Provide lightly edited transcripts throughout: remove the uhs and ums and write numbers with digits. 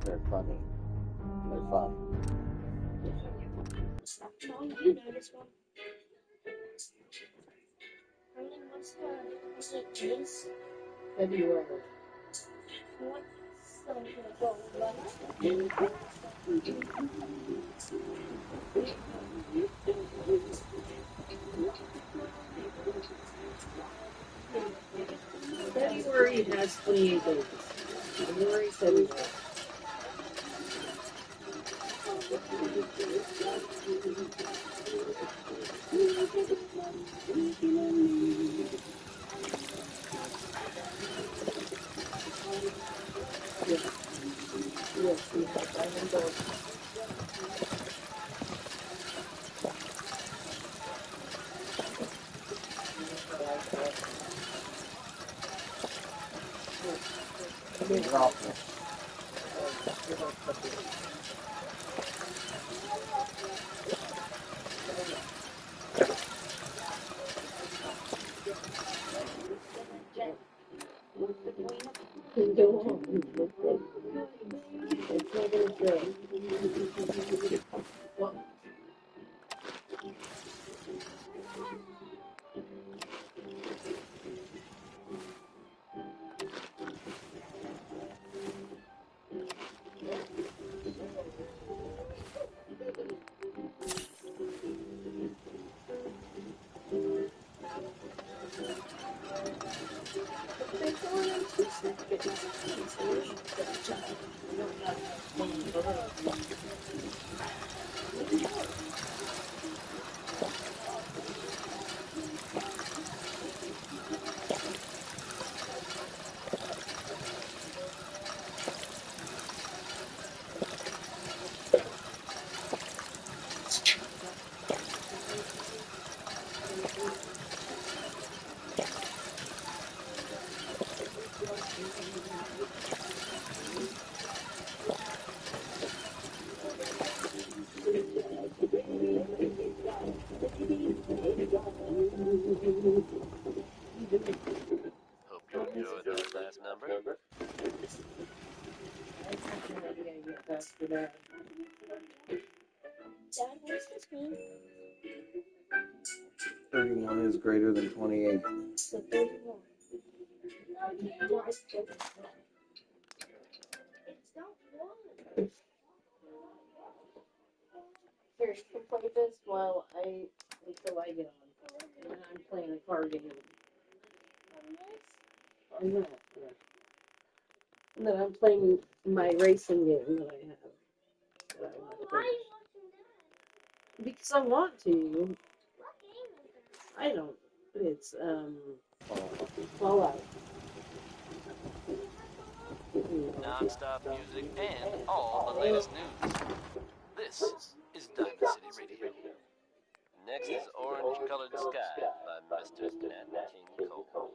They're funny. They're fun. Mom, do you know this one? What's the days? February. What? So, February has 28 days. January, February. Yes, we have diamond doors. Hope you enjoyed that last number. Dad, what's this mean? 31 is greater than 28. So 31. It's not one. Here, you can play this while until I get on. And then I'm playing a card game. On that, yeah. And then I'm playing my racing game that I have. That I want to Why are finish. you watching that? Because I want to. What game is that? I don't. It's Fallout. Non-stop music and all the latest news. This is Diamond City Radio. Next is Orange Colored Sky by Mr. Nat King Cole.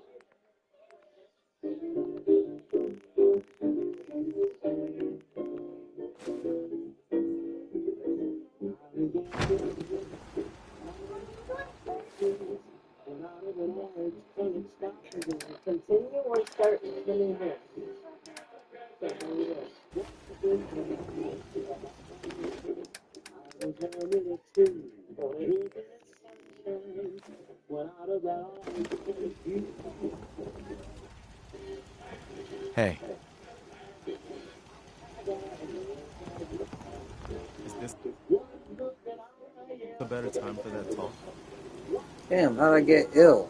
Continue or start spinning here. Hey. Is this a better time for that talk? Damn, how'd I get ill?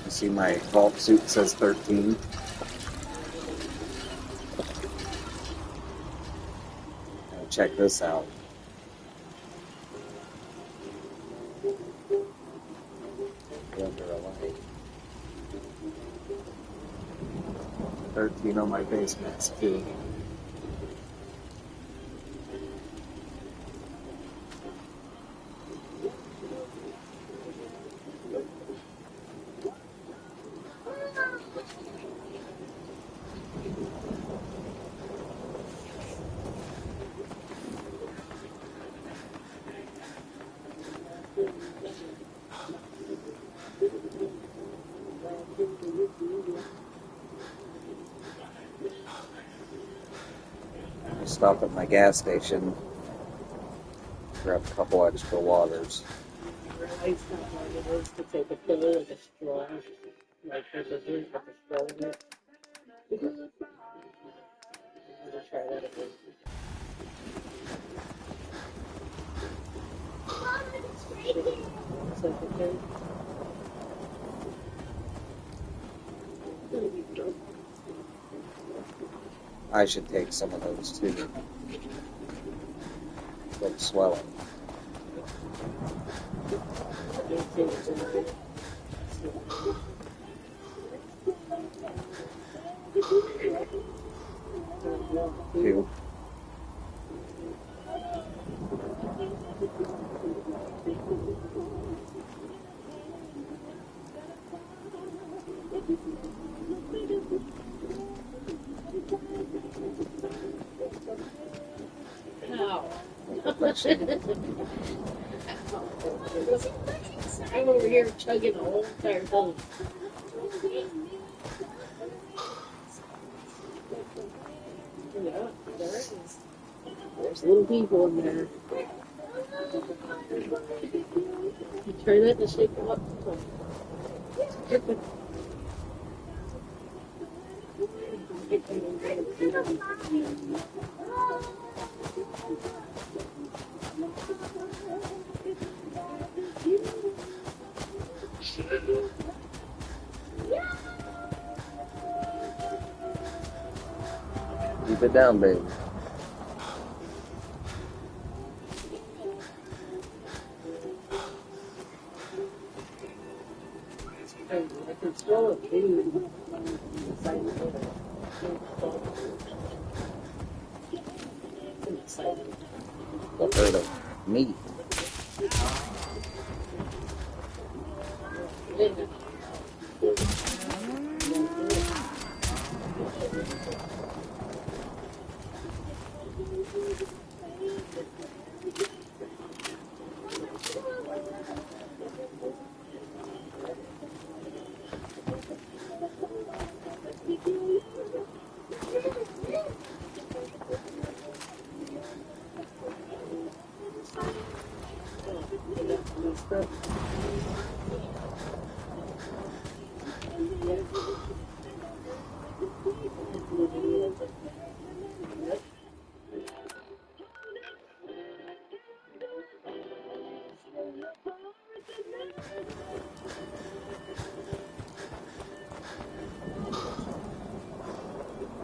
You see my vault suit says 13. Now check this out. Under a light. 13 on my face mask too. stop at my gas station, grab a couple extra waters. Realize how hard it is to take a filler with a straw. Like there's a drink with a straw in it. I'm gonna try that again. Looks like a thing. I should take some of those too. For the swelling. Two. Ow. Perfection. I'm over here chugging the whole entire thing. Yeah, there it is. There's little people in there. You try that to shake them up. Keep it down, baby. I can swallow food inside the middle. I'm excited. What hurt of meat?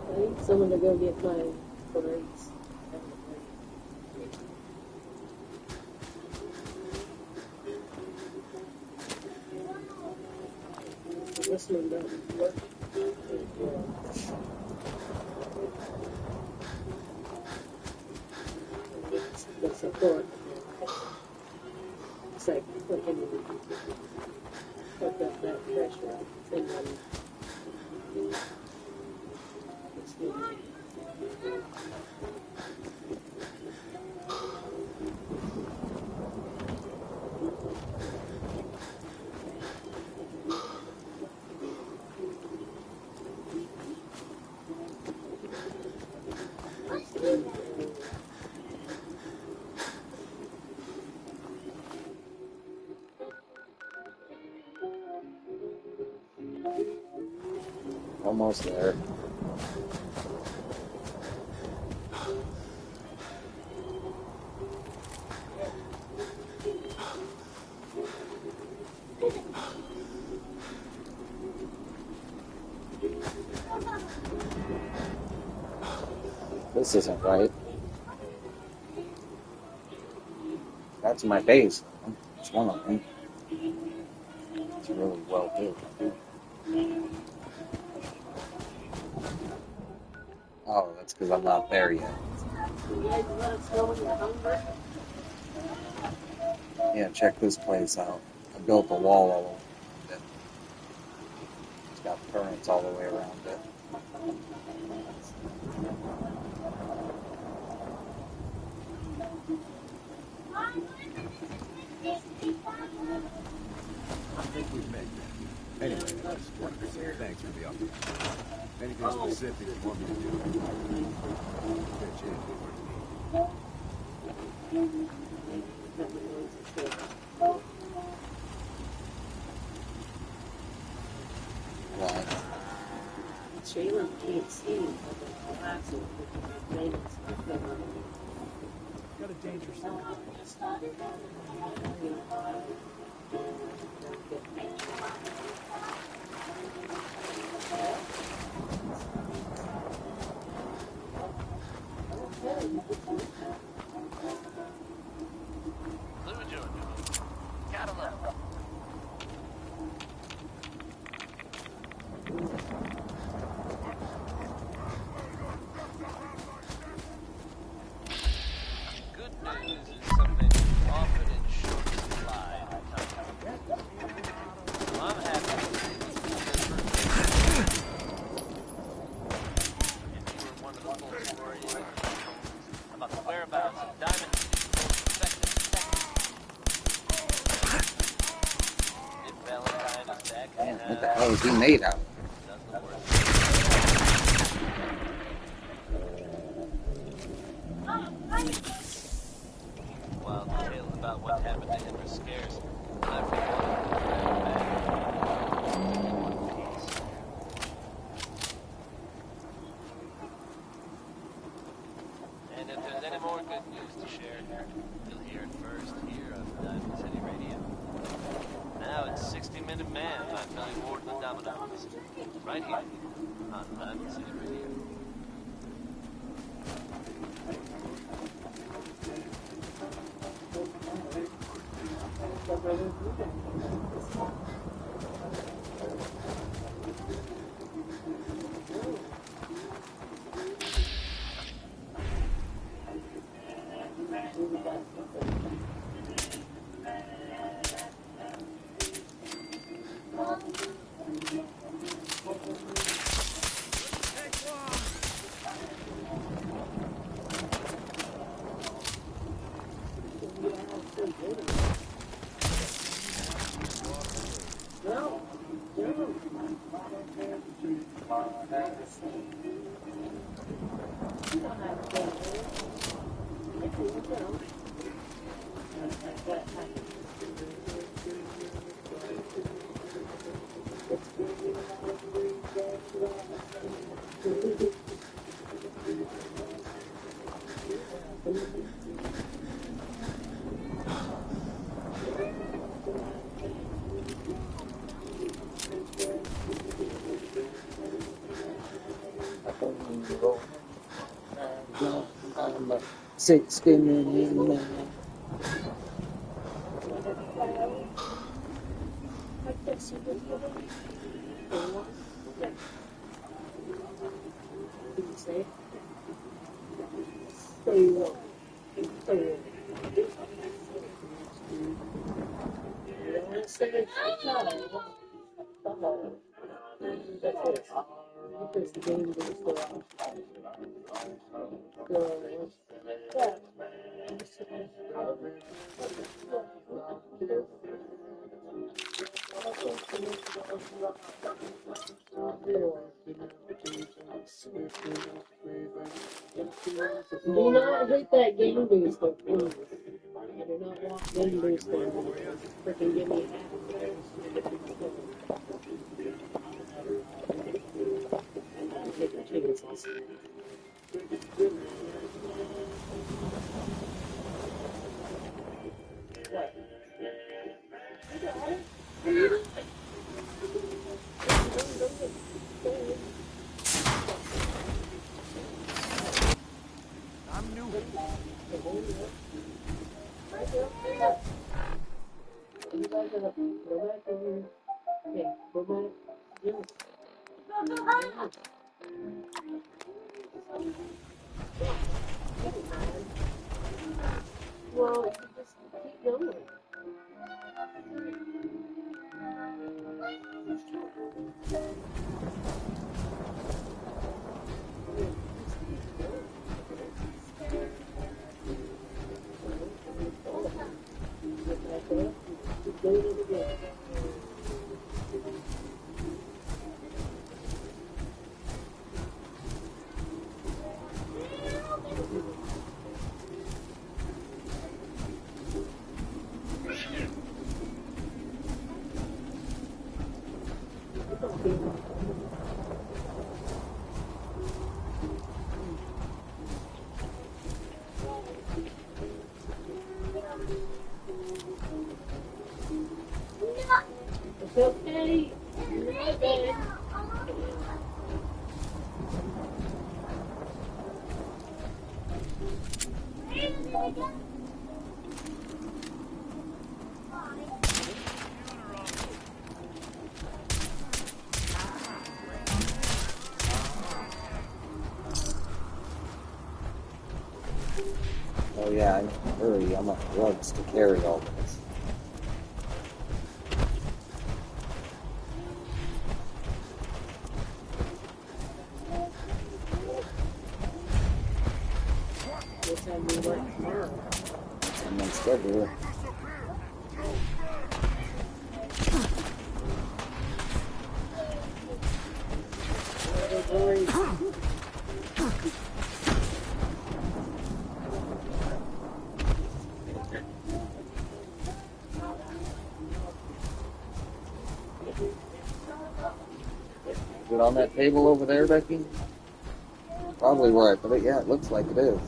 I need someone to go get my berets. This one doesn't work. The support. It's like clicking hook up that pressure and then it's moving. Almost there. This isn't right. That's my base. It's one of them. It's really well built. Oh, that's because I'm not there yet. You guys let us know when you're hungry? Yeah, check this place out. I built a wall all around it. It's got turrets all the way around it. I think we've met. Anyway, I just wanted to say thanks for the offer. Anything specific you want me to do? Pitch in. What? Jalen can't see with the glasses because his brain is stuck on. Got a dangerous thing. Blue Jordan. Gotta love it. Good news is something often in short supply in town. So I'm happy to say this is the first. If you were one of the folks worrying about the whereabouts of Diamond City's most effective detective, if Valentine is back in Man, what the town, hell is he made out of? none the worse. Wild tales about what happened to him are scarce, but I for one would rather back in one piece. And if there's any more good news to share, you'll hear it first here on Diamond City Radio. Now it's 60-Minute Man by Billy Ward and the Dominoes, right here on Diamond City Radio. I'm a 60-minute man. Did you say? Say what? Say what? Say it. That's it. Because the game goes so on. Yeah. Do not hit that game booster, please. I do not want game booster. Freaking give me take my chances. I'm new. Well, you just keep going. Keep doing it again. It's okay. You're not bad. Oh yeah, I need to hurry. I'm on drugs to carry all this. What time do you work tomorrow? I'm on schedule. Rory. Is it on that table over there, Becky? Probably right, but yeah, it looks like it is.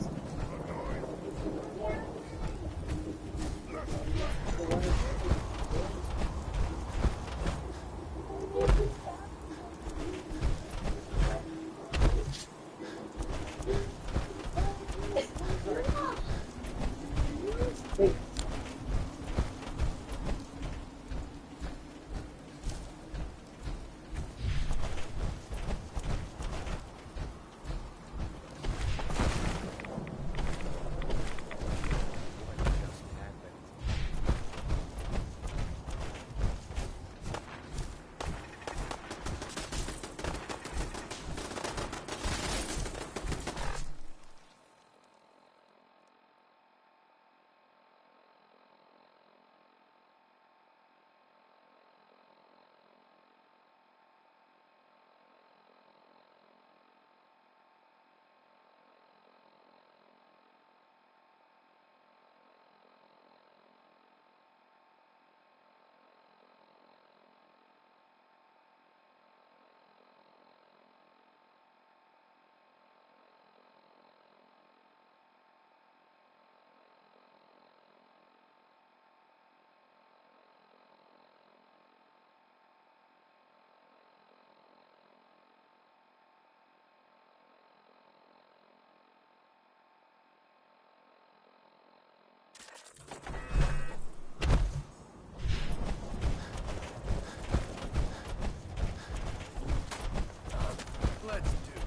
Let's do this.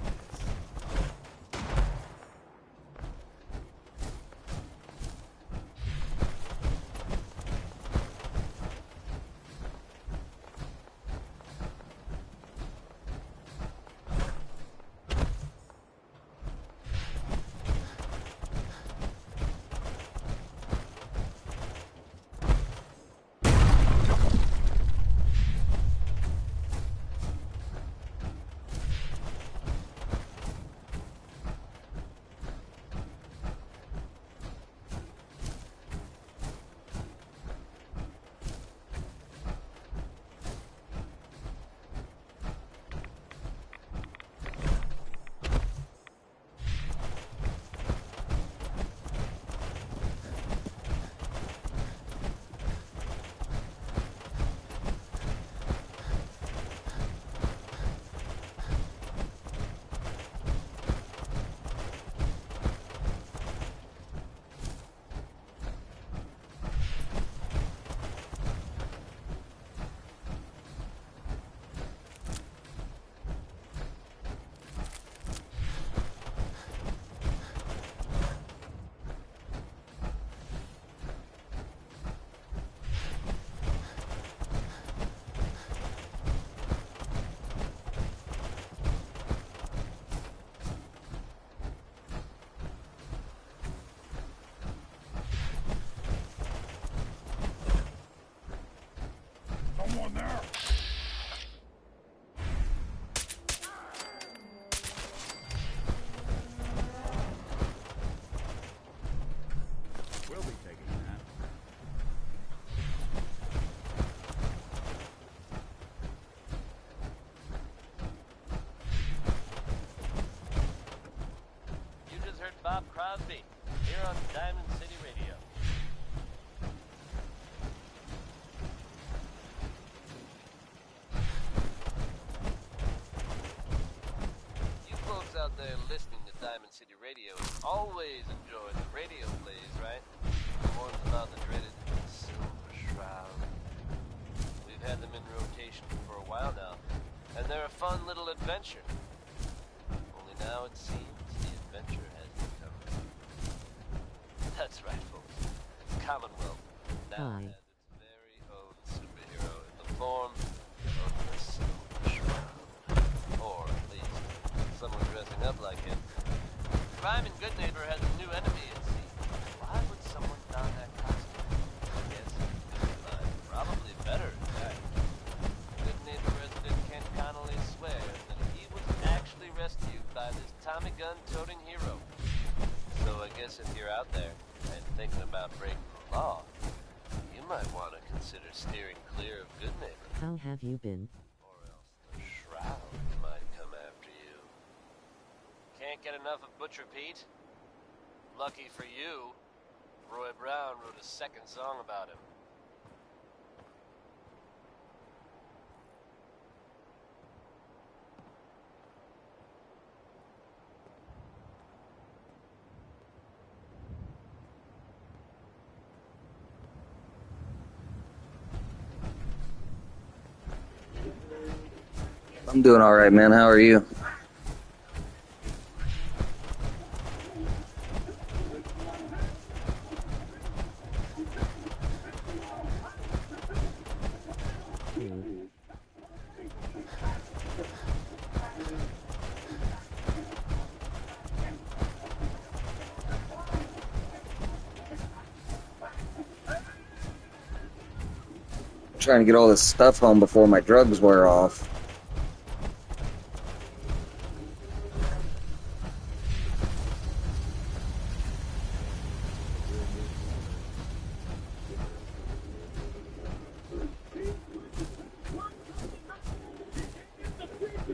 Someone there! We'll be taking that. You just heard Bob Crosby here on Diamond City Radio. radio. Always enjoy the radio plays, right? The ones about the dreaded Silver Shroud. We've had them in rotation for a while now, and they're a fun little adventure. Only now it seems the adventure has become... That's right, folks. Commonwealth now has its very own superhero in the form of the Silver Shroud. Or at least, someone dressing up like him. Crime and Good Neighbor has a new enemy, it seems. Why would someone don that costume? I guess probably better, in fact. Good Neighbor resident Kent Connolly swears that he was actually rescued by this Tommy gun-toting hero. So I guess if you're out there and thinking about breaking the law, you might want to consider steering clear of Good Neighbor. How have you been? Or else the Shroud might come after you. Can't get enough of Butcher Pete? Lucky for you, Roy Brown wrote a second song about him. I'm doing all right, man. How are you? Trying to get all this stuff home before my drugs wear off.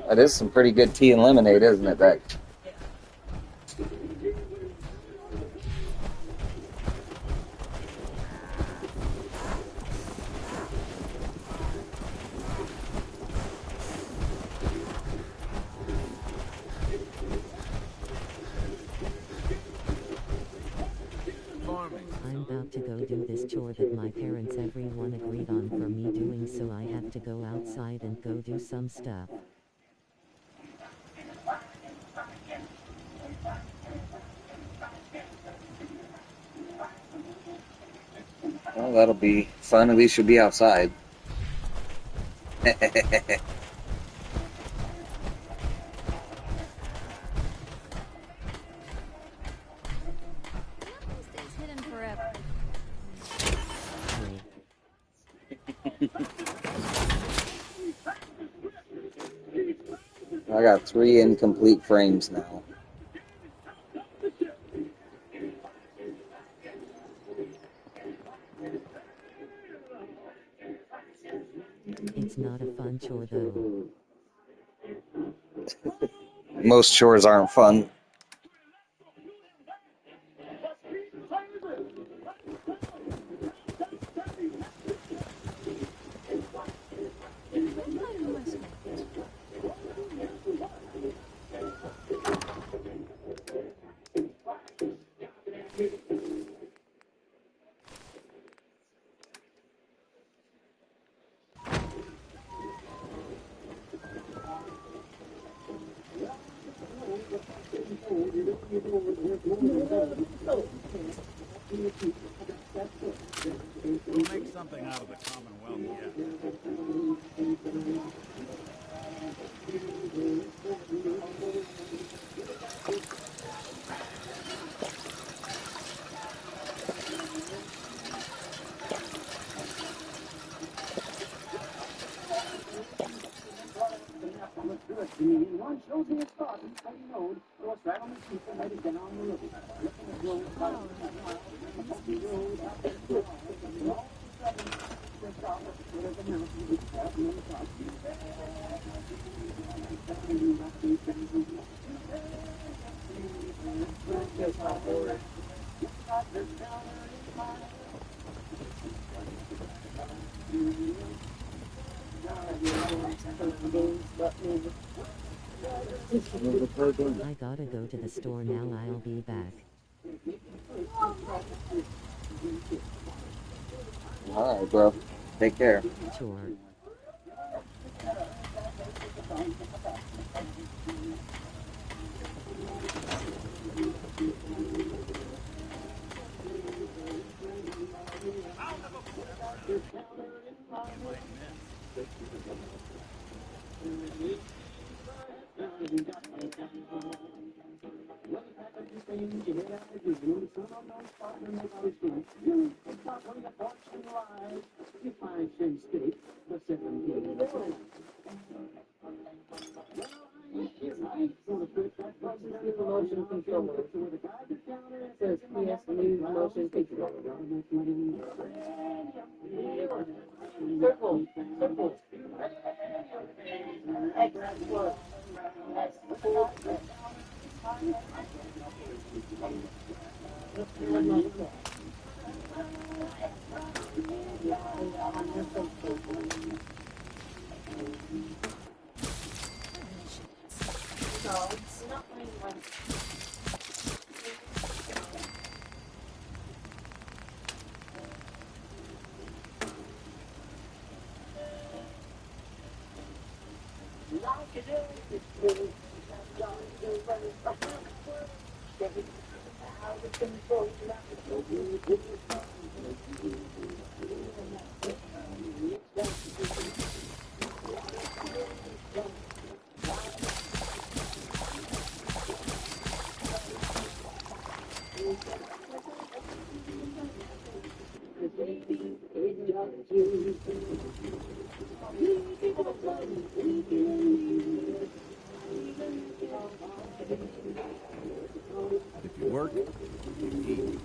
That is some pretty good tea and lemonade, isn't it, Beck? I'm about to go do this chore that my parents everyone agreed on for me doing, so I have to go outside and go do some stuff. Well, that'll be fun. At least you'll be outside. Stays hidden forever. I got 3 incomplete frames now. It's not a fun chore though. Most chores aren't fun. We'll make something out of the Commonwealth yet. I gotta go to the store now. I'll be back. Alright, bro. Take care. Sure. Motion controller. Says PS News motion controller. Circle, circle. X work. If you work, you eat.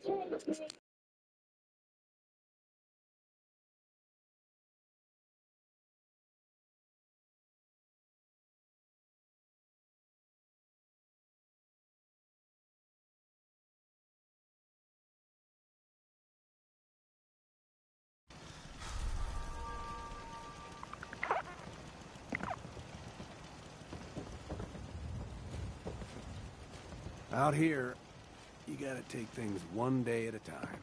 Simple as that. Out here, you gotta take things one day at a time.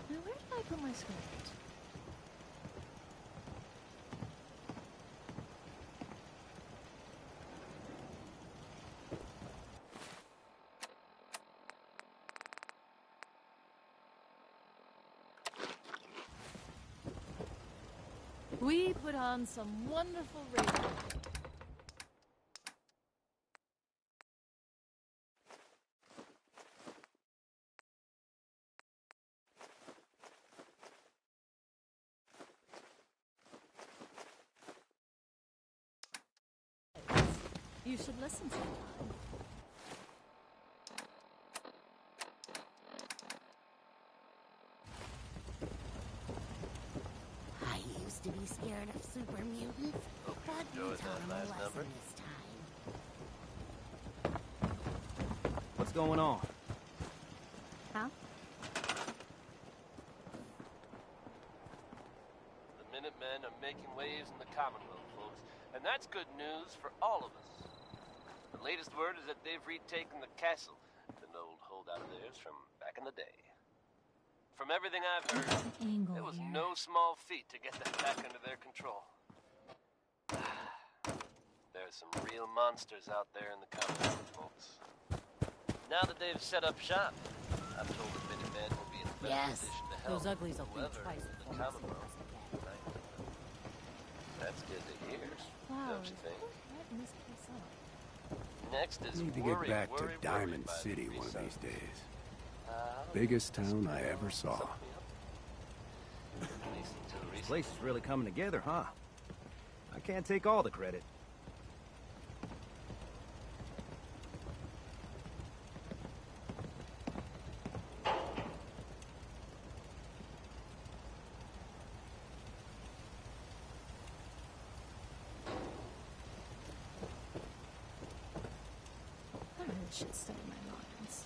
Now, where did I put my script? We put on some wonderful radio. You should listen sometime. I used to be scared of super mutants, Hope you but you enjoyed taught that them a last lesson number. this time. What's going on? Huh? The Minutemen are making waves in the Commonwealth, folks, and that's good news for all of us. The latest word is that they've retaken the castle, an old holdout of theirs from back in the day. From everything I've heard, Angle it was here. no small feat to get that back under their control. There's some real monsters out there in the Commonwealth, folks. Now that they've set up shop, I'm told the Minutemen will be in the best Yes, position to help Those uglies will think whoever twice the before messing with Commonwealth us again. tonight. That's good to hear, Flowers. don't you think? Who brighten this place up? Next is Need to Worry, get back to Worry, Diamond Worry by City the one of Three these Sons. days. I'll Biggest just town I ever saw. set me up. At least until This recently. place is really coming together, huh? I can't take all the credit. should study my lines.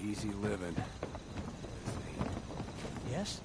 Easy living. Yes?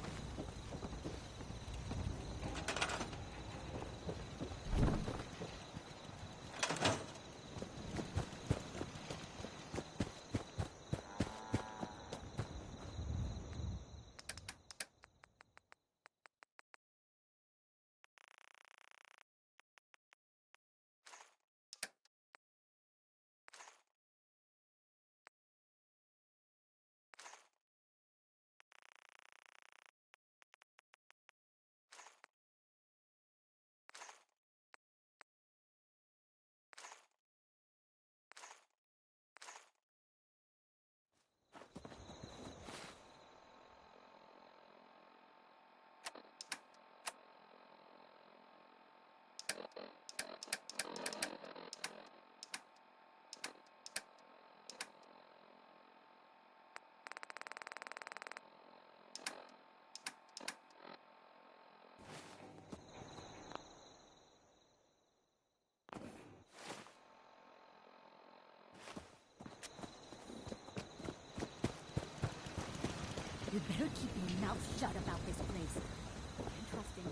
You better keep your mouth shut about this place. I'm trusting you.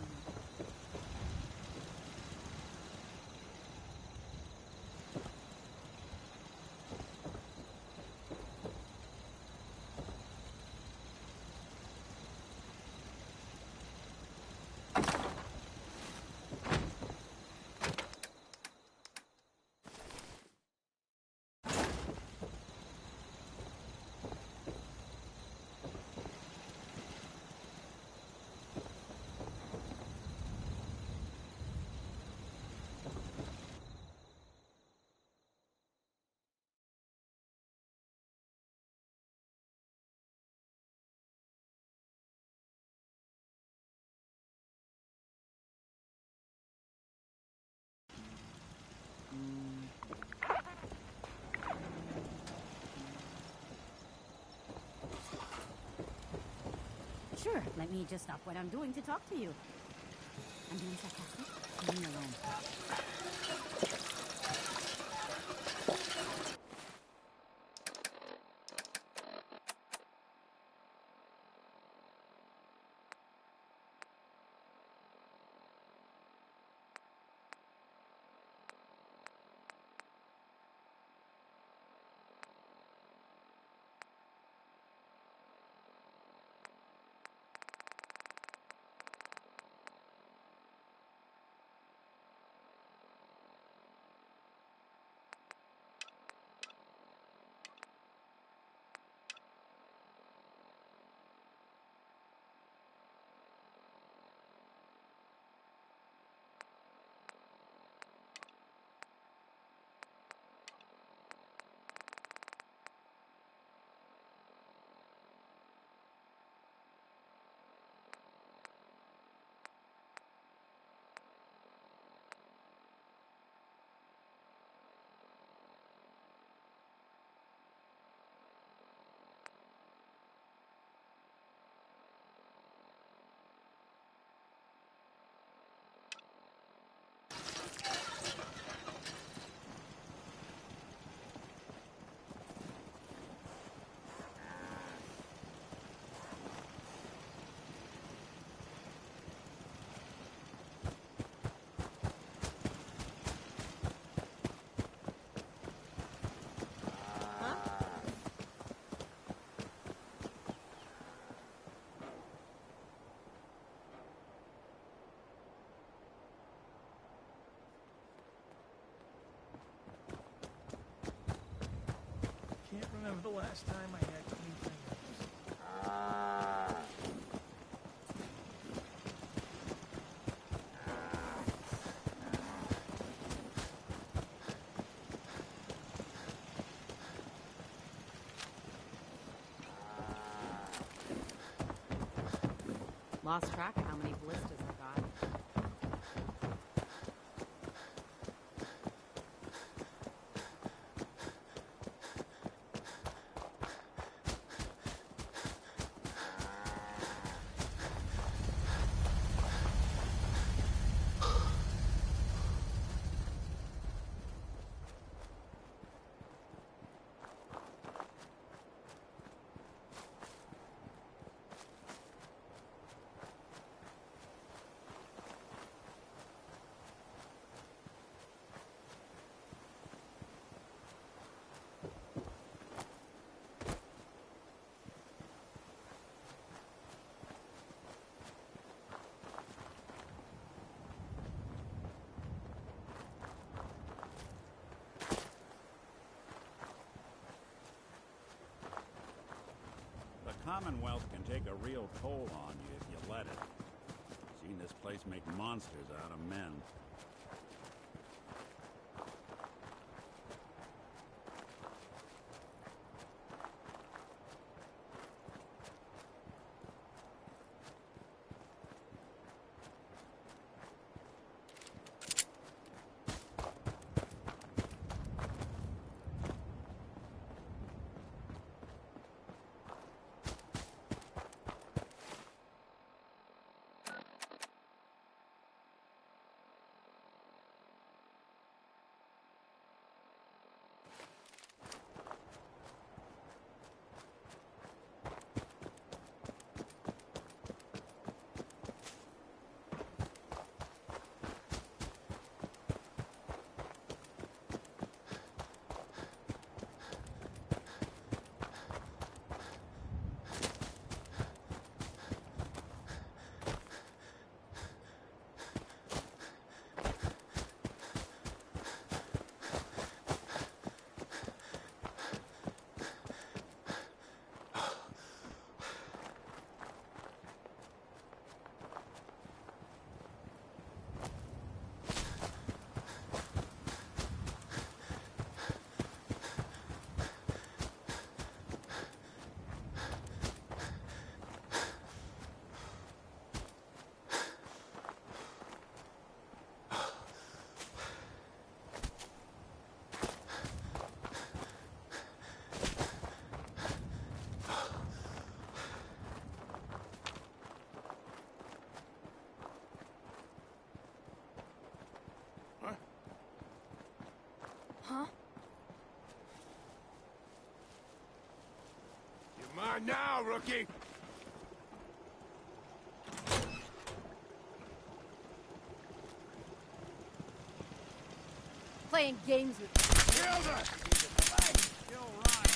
Sure, let me just stop what I'm doing to talk to you. I'm being sarcastic. Leave me alone. Can't remember the last time I had clean fingers. Lost track of how many ballistas I got. The Commonwealth can take a real toll on you if you let it. Seen this place make monsters out of men. Huh? You're mine now, rookie! Playing games with Kill her! Kill Ryan!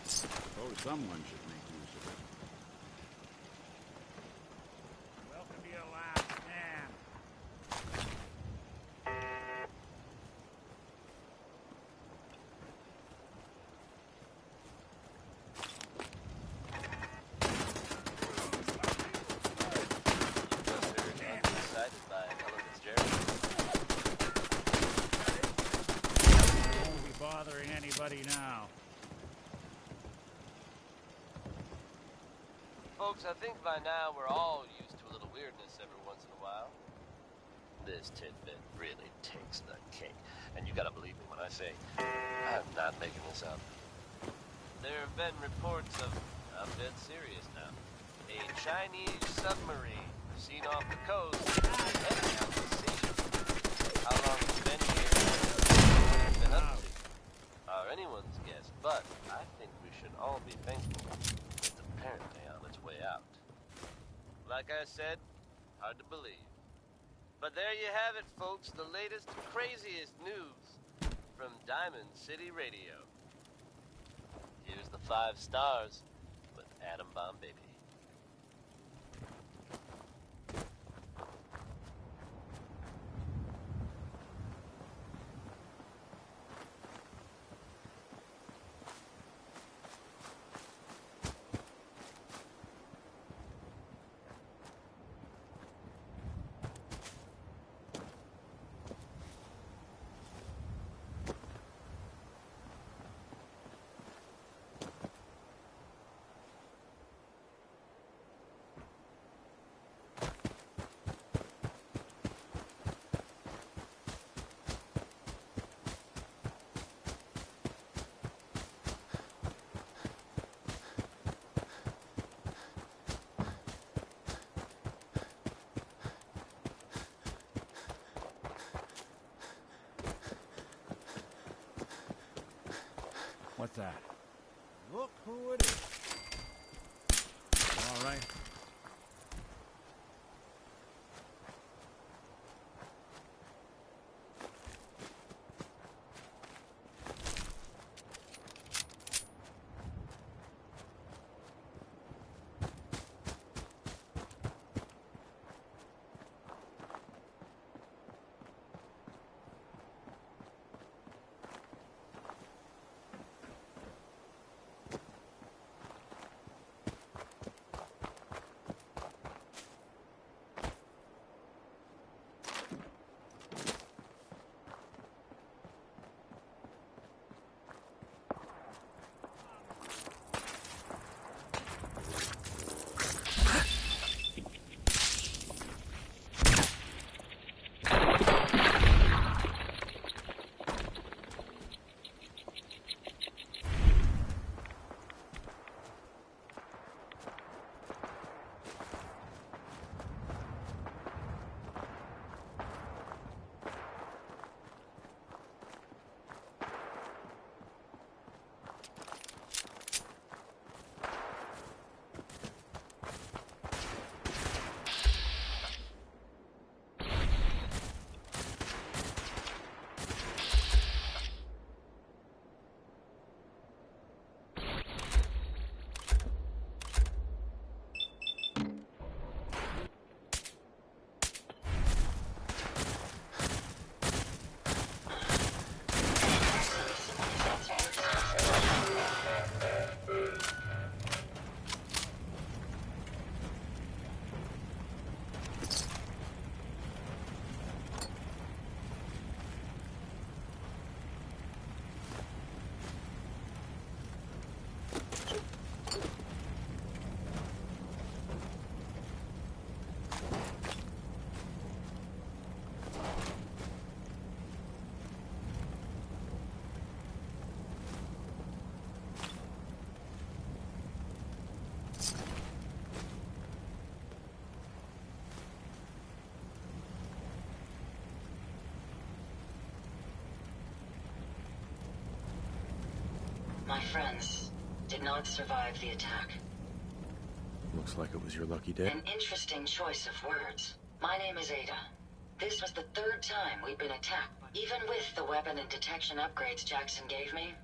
Suppose someone should make use of it. Welcome to your last stand. Decided by Ella Fitzgerald. Won't be bothering anybody now. Folks, I think by now we're all used to a little weirdness every once in a while. This tidbit really takes the cake. And you gotta believe me when I say, I'm not making this up. There have been reports of, I'm dead serious now, a Chinese submarine seen off the coast heading out to sea. How long it's been here, what it's been up to, are anyone's guess, but I think we should all be thankful it's apparently on its way out. Like I said, hard to believe. But there you have it, folks, the latest, craziest news from Diamond City Radio. Here's the 5 stars with Atom Bomb Baby. that? Look who it is. All right. My friends did not survive the attack. Looks like it was your lucky day. An interesting choice of words. My name is Ada. This was the third time we'd been attacked. Even with the weapon and detection upgrades Jackson gave me,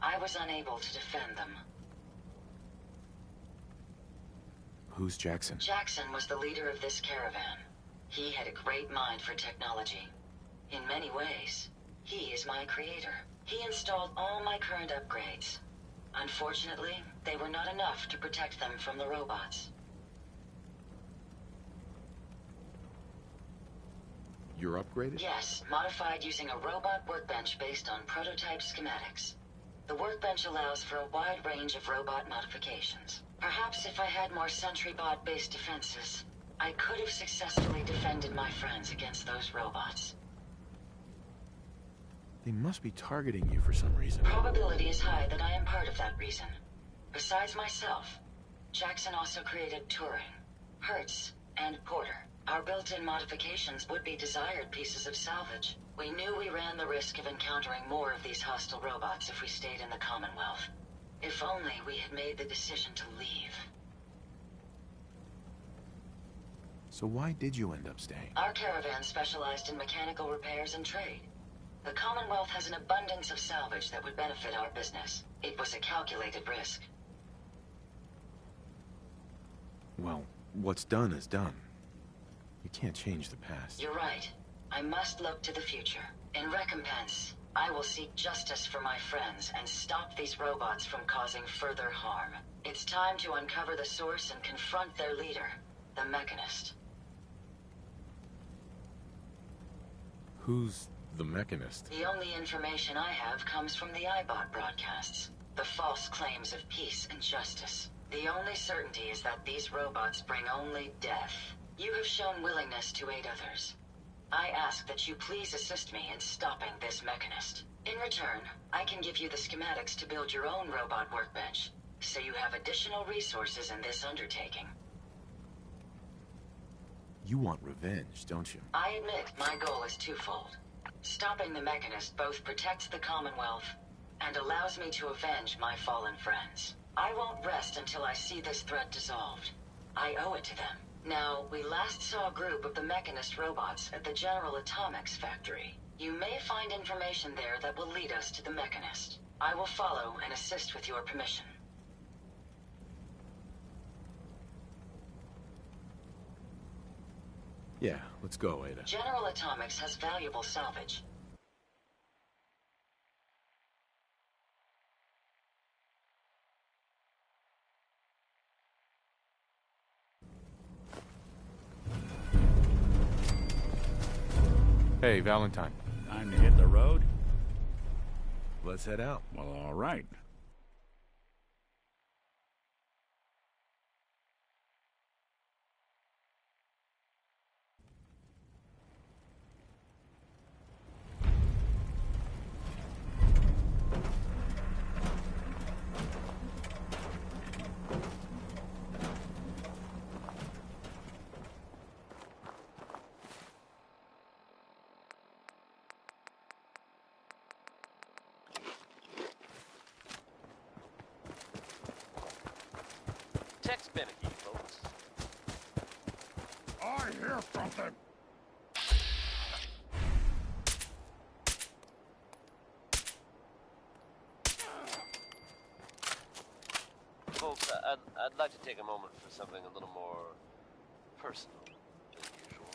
I was unable to defend them. Who's Jackson? Jackson was the leader of this caravan. He had a great mind for technology. In many ways, he is my creator. He installed all my current upgrades. Unfortunately, they were not enough to protect them from the robots. You're upgraded? Yes, modified using a robot workbench based on prototype schematics. The workbench allows for a wide range of robot modifications. Perhaps if I had more sentry bot-based defenses, I could have successfully defended my friends against those robots. They must be targeting you for some reason. Probability is high that I am part of that reason. Besides myself, Jackson also created Turing, Hertz, and Porter. Our built-in modifications would be desired pieces of salvage. We knew we ran the risk of encountering more of these hostile robots if we stayed in the Commonwealth. If only we had made the decision to leave. So why did you end up staying? Our caravan specialized in mechanical repairs and trade. The Commonwealth has an abundance of salvage that would benefit our business. It was a calculated risk. Well, what's done is done. You can't change the past. You're right. I must look to the future. In recompense, I will seek justice for my friends and stop these robots from causing further harm. It's time to uncover the source and confront their leader, the Mechanist. Who's the Mechanist? The only information I have comes from the iBot broadcasts. The false claims of peace and justice. The only certainty is that these robots bring only death. You have shown willingness to aid others. I ask that you please assist me in stopping this Mechanist. In return, I can give you the schematics to build your own robot workbench, so you have additional resources in this undertaking. You want revenge, don't you? I admit my goal is twofold. Stopping the Mechanist both protects the Commonwealth and allows me to avenge my fallen friends. I won't rest until I see this threat dissolved. I owe it to them. Now, we last saw a group of the Mechanist robots at the General Atomics factory. You may find information there that will lead us to the Mechanist. I will follow and assist with your permission. Yeah, let's go, Ada. General Atomics has valuable salvage. Hey, Valentine. Time to hit the road? Let's head out. Well, all right. Tex Beneke, folks. I hear something. Folks, I'd like to take a moment for something a little more personal than usual.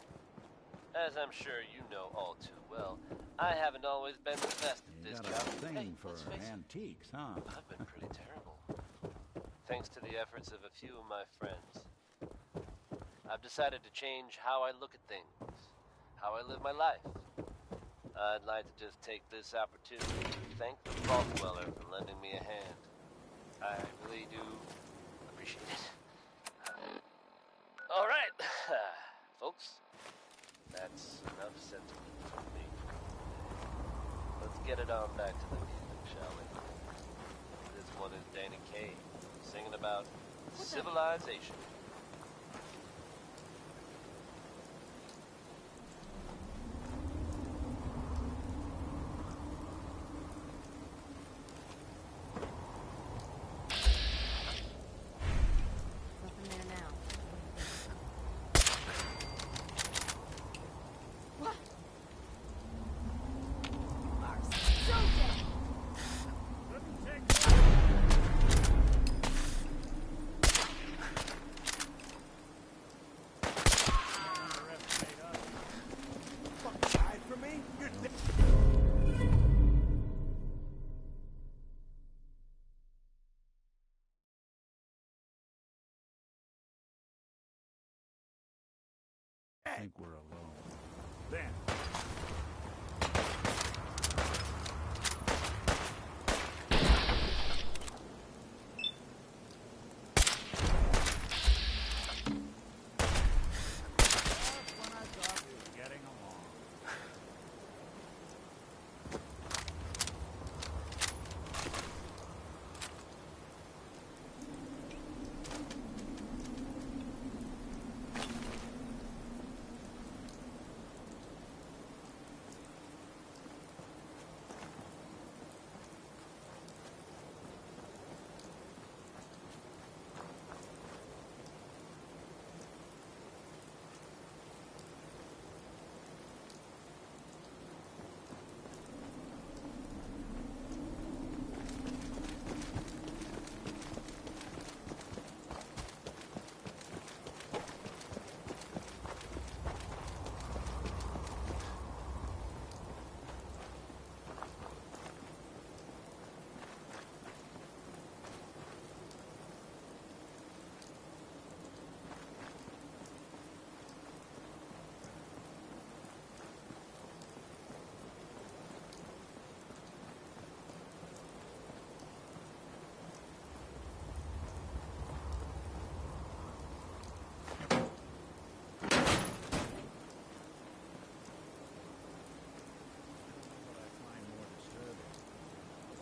As I'm sure you know all too well, I haven't always been the best at You this got job. a thing Hey, for let's face it, antiques, huh? I've been pretty terrible. Thanks to the efforts of a few of my friends, I've decided to change how I look at things, how I live my life. I'd like to just take this opportunity to thank the Vault Dweller for lending me a hand. I really do appreciate it. All right, folks, that's enough sentiment from me. Let's get it on back to the music, shall we? This one is Danny Kaye, singing about civilization. Nothing there now. I think we're alone. Then. When I thought we were getting along.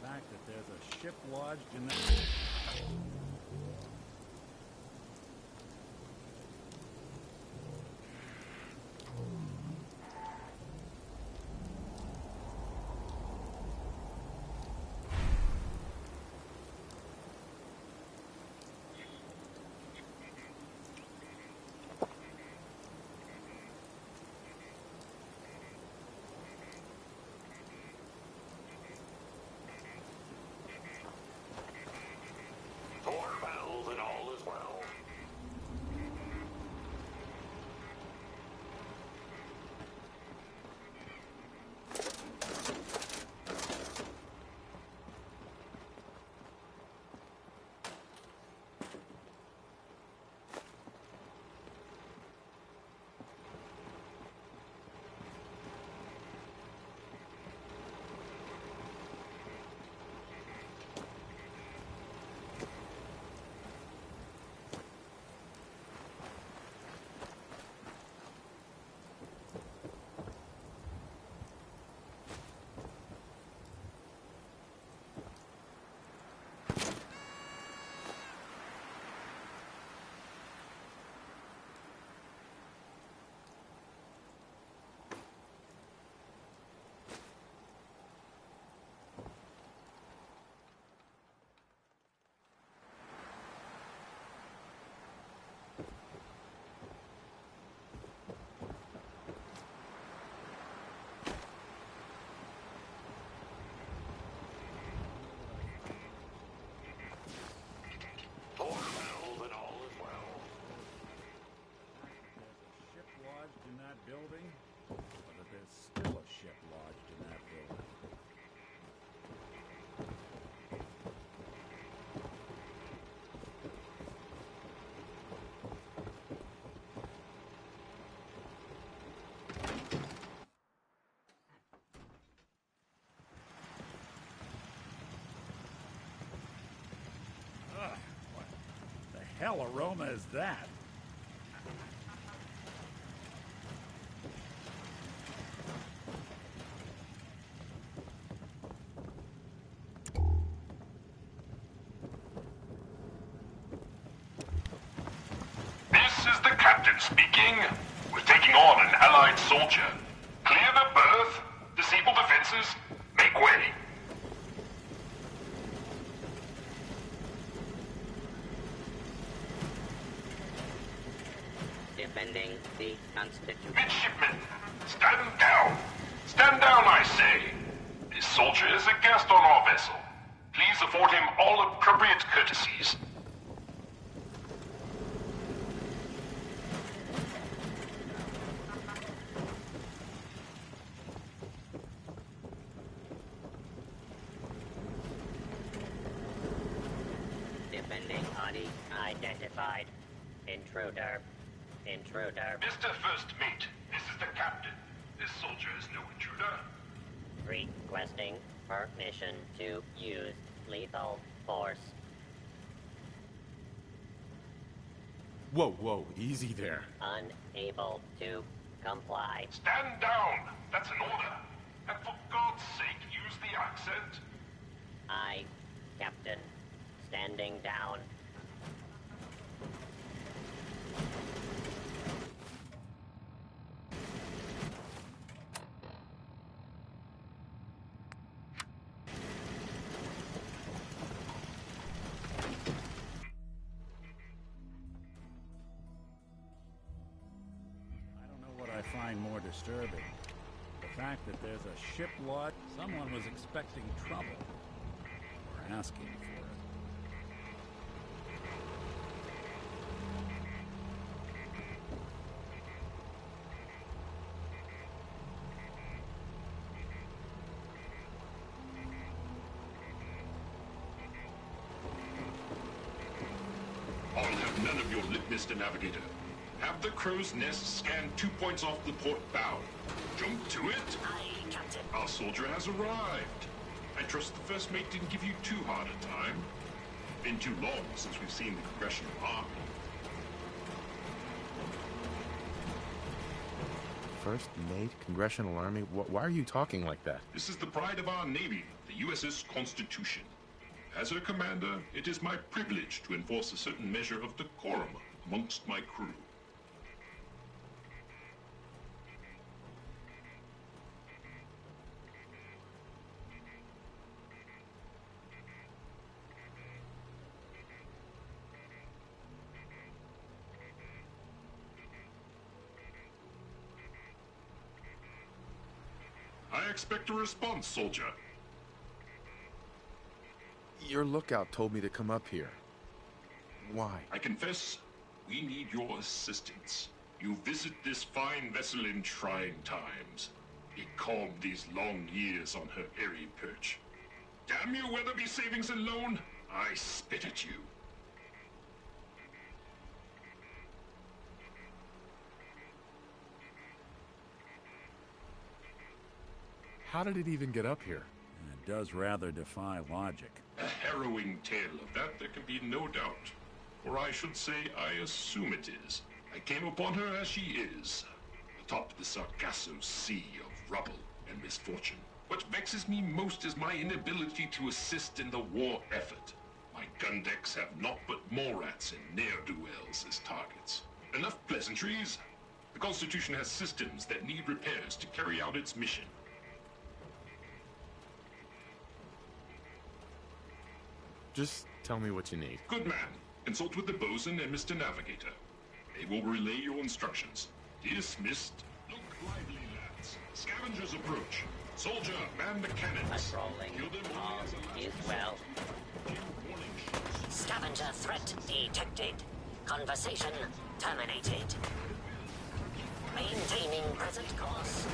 That there's a ship lodged in the... hell aroma is that? This is the captain speaking. We're taking on an allied soldier. Clear the berth, disable defenses, make way. Defending the Constitution. Midshipmen, stand down. Stand down, I say. This soldier is a guest on our vessel. Please afford him all appropriate courtesies. Defending party identified. Intruder. Intruder. Mr. First Mate, this is the captain. This soldier is no intruder. Requesting permission to use lethal force. Whoa, whoa, easy there. Unable to comply. Stand down. That's an order. And for God's sake, use the accent. I, Captain, standing down. Find more disturbing. The fact that there's a ship lot, someone was expecting trouble. Or asking for it. I'll have none of your lip, Mr. Navigator. Have the crow's nest scan 2 points off the port bow. Jump to it. Aye, Captain. Our soldier has arrived. I trust the first mate didn't give you too hard a time. Been too long since we've seen the Congressional Army. First Mate, Congressional Army? Why are you talking like that? This is the pride of our Navy, the USS Constitution. As her commander, it is my privilege to enforce a certain measure of decorum amongst my crew. I expect a response, soldier. Your lookout told me to come up here. Why? I confess, we need your assistance. You visit this fine vessel in trying times. It calmed these long years on her airy perch. Damn you, Weatherby Savings and Loan! I spit at you. How did it even get up here? It does rather defy logic. A harrowing tale of that there can be no doubt. Or I should say, I assume it is. I came upon her as she is, atop the Sargasso Sea of rubble and misfortune. What vexes me most is my inability to assist in the war effort. My gun decks have naught but Morats and ne'er-do-wells as targets. Enough pleasantries. The Constitution has systems that need repairs to carry out its mission. Just tell me what you need. Good man. Consult with the bosun and Mr. Navigator. They will relay your instructions. Dismissed. Look lively, lads. Scavengers approach. Soldier, man the cannons. Patrolling. All is well. Scavenger threat detected. Conversation terminated. Maintaining present course.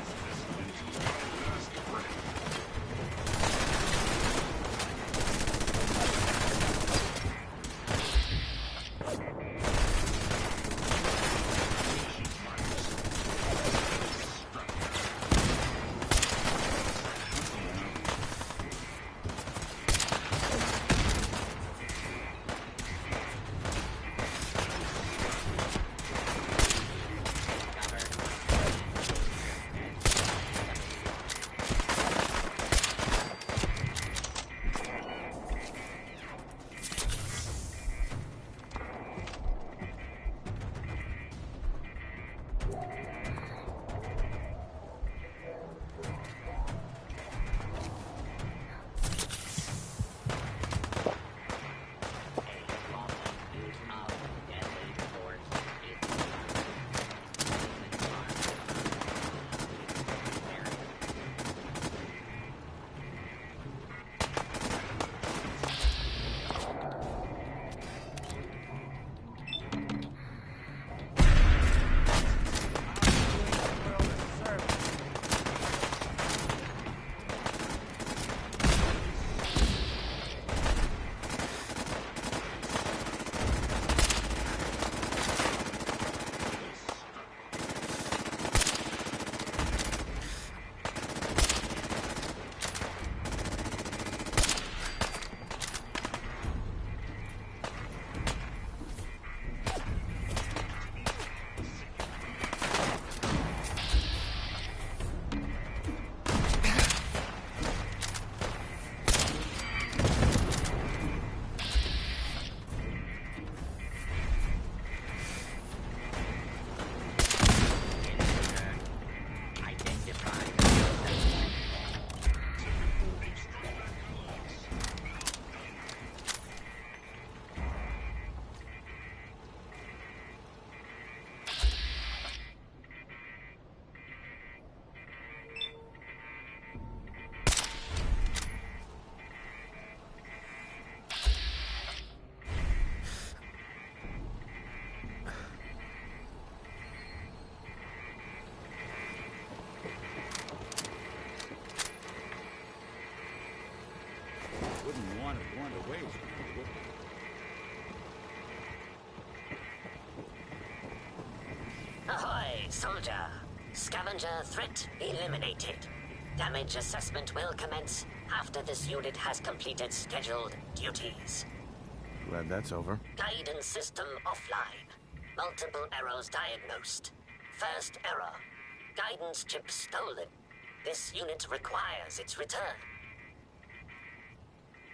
Ahoy, soldier! Scavenger threat eliminated. Damage assessment will commence after this unit has completed scheduled duties. Glad that's over. Guidance system offline. Multiple errors diagnosed. First error. Guidance chip stolen. This unit requires its return.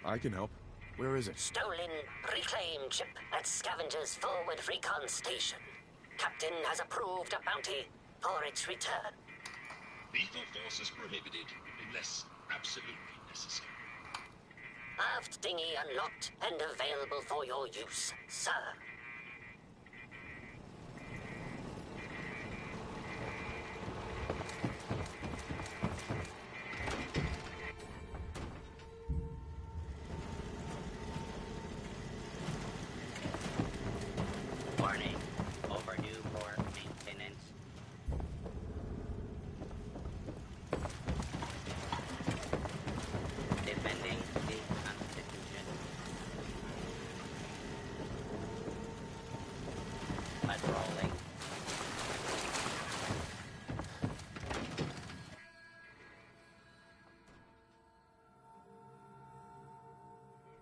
I can help. Where is it? Stolen reclaim chip at Scavenger's forward recon station. Captain has approved a bounty for its return. Lethal force is prohibited unless absolutely necessary. Aft dinghy unlocked and available for your use, sir. Warning. Overdue for maintenance. Defending the Constitution. Patrolling.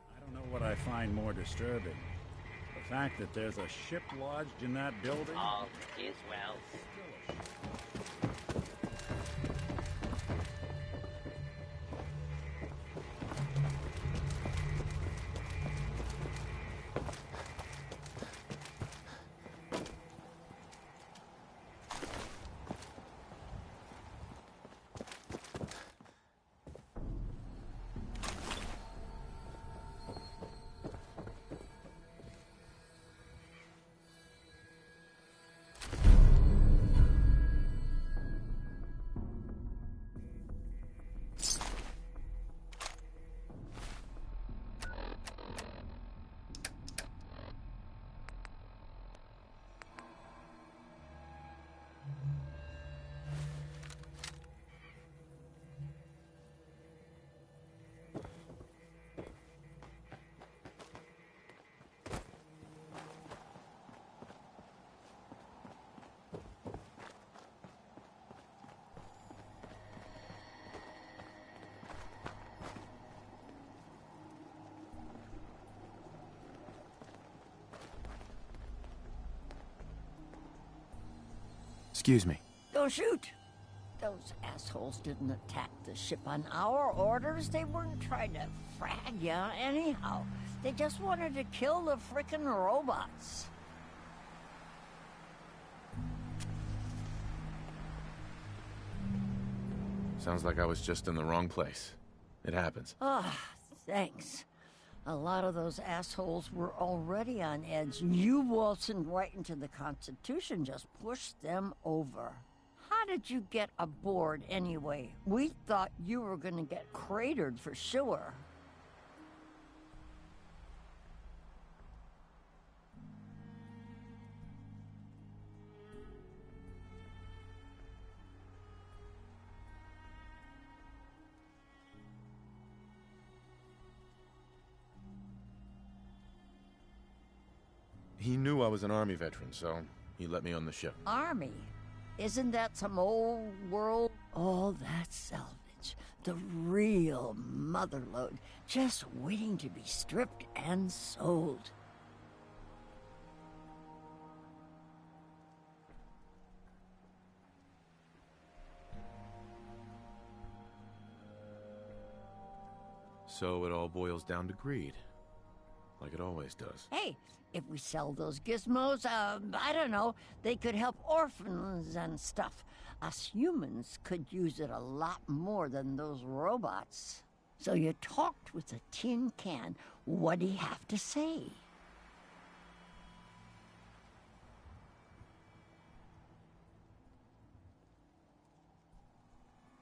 I don't know what I find more disturbing. The fact that there's a ship lodged in that building? All is well. Excuse me. Don't shoot! Those assholes didn't attack the ship on our orders. They weren't trying to frag ya anyhow. They just wanted to kill the frickin' robots. Sounds like I was just in the wrong place. It happens. Ah, thanks. A lot of those assholes were already on edge. You waltzing right into the Constitution just pushed them over. How did you get aboard anyway? We thought you were gonna get cratered for sure. He knew I was an Army veteran, so he let me on the ship. Army? Isn't that some old world? All that salvage. The real motherlode. Just waiting to be stripped and sold. So it all boils down to greed. Like it always does. Hey, if we sell those gizmos, I don't know, they could help orphans and stuff. Us humans could use it a lot more than those robots. So you talked with a tin can. What'd he have to say?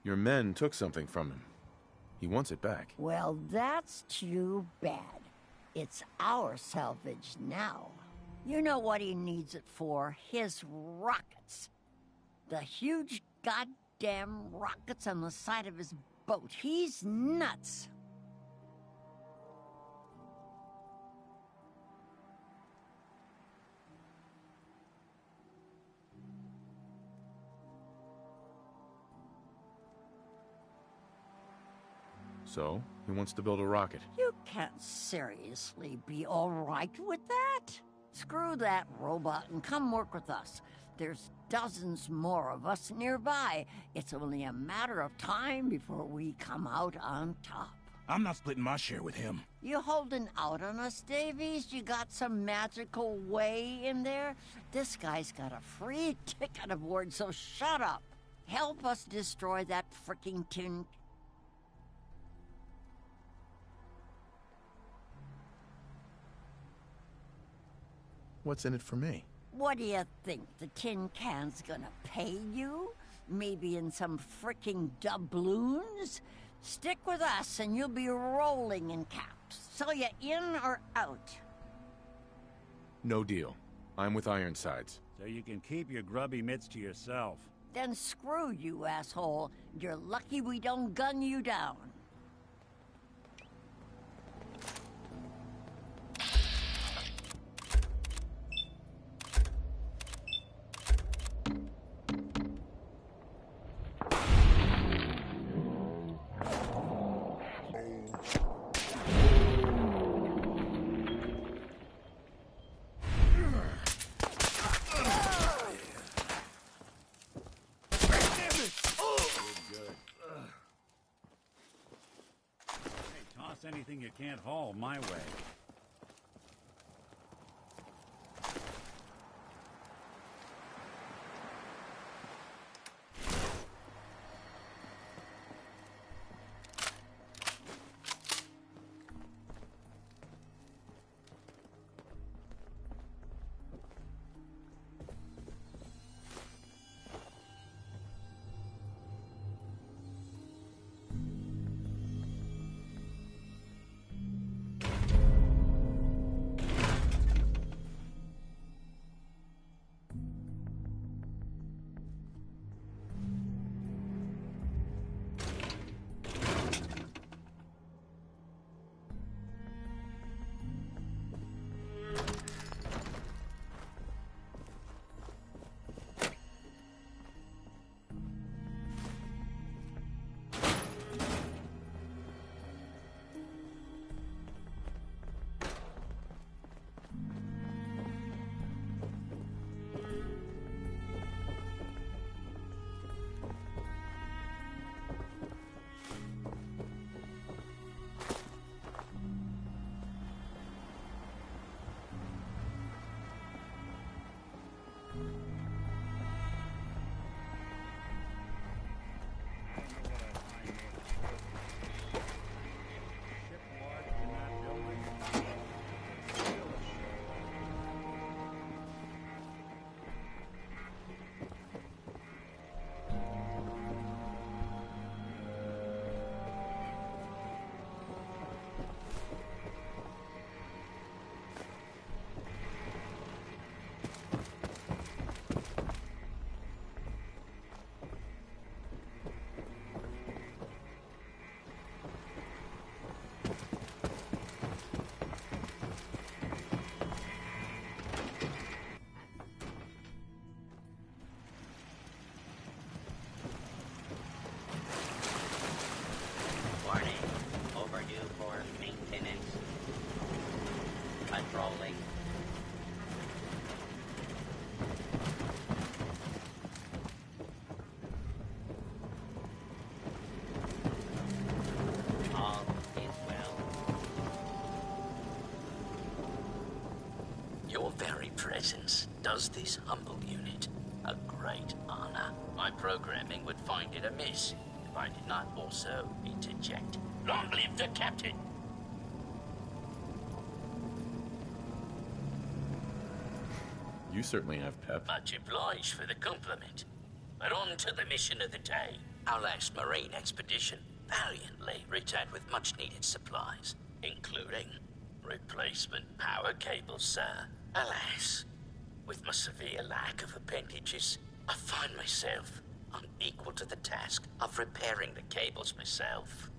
Your men took something from him. He wants it back. Well, that's too bad. It's our salvage now. You know what he needs it for? His rockets. The huge goddamn rockets on the side of his boat. He's nuts. So, he wants to build a rocket. You can't seriously be all right with that. Screw that robot and come work with us. There's dozens more of us nearby. It's only a matter of time before we come out on top. I'm not splitting my share with him. You holding out on us, Davies? You got some magical way in there? This guy's got a free ticket aboard, so shut up. Help us destroy that frickin' tin... What's in it for me? What do you think? The tin can's gonna pay you? Maybe in some frickin' doubloons? Stick with us and you'll be rolling in caps. So you in or out? No deal. I'm with Ironsides. So you can keep your grubby mitts to yourself. Then screw you, asshole. You're lucky we don't gun you down. Anything you can't haul my way. Controlling. All is well. Your very presence does this humble unit a great honor. My programming would find it amiss if I did not also interject. Long live the captain! You certainly have pep. Much obliged for the compliment. But on to the mission of the day. Our last marine expedition valiantly returned with much-needed supplies, including replacement power cables, sir. Alas, with my severe lack of appendages, I find myself unequal to the task of repairing the cables myself.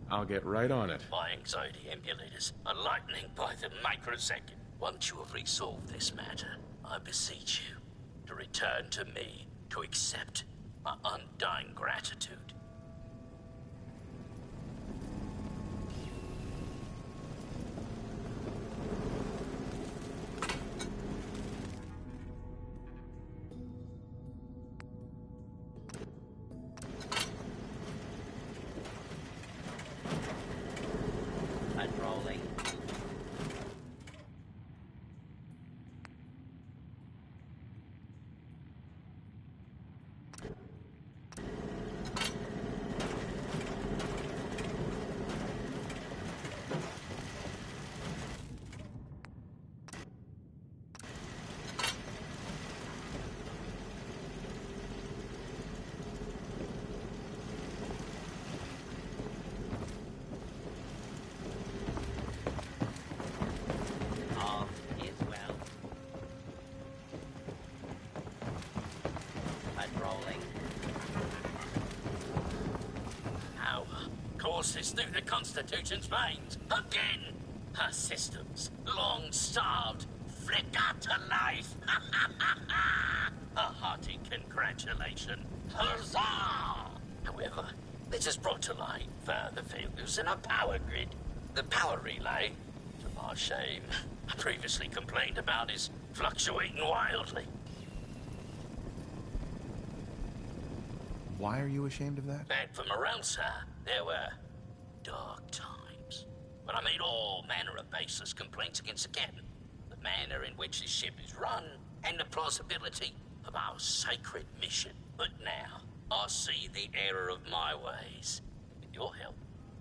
I'll get right on it. My anxiety emulators are lightening by the microsecond. Once you have resolved this matter, I beseech you to return to me to accept my undying gratitude. Unrolling. Off is well. Unrolling. Power courses through the Constitution's veins. Again! Her systems, long starved, flicker to life. A hearty congratulations. Huzzah! However, this has brought to light further failures in our power grid. The power relay, to our shame, I previously complained about, is fluctuating wildly. Why are you ashamed of that? Back from around, sir, there were dark times when I made all manner of baseless complaints against the captain, the manner in which his ship is run, and the plausibility of our sacred mission. But now, I see the error of my ways. With your help,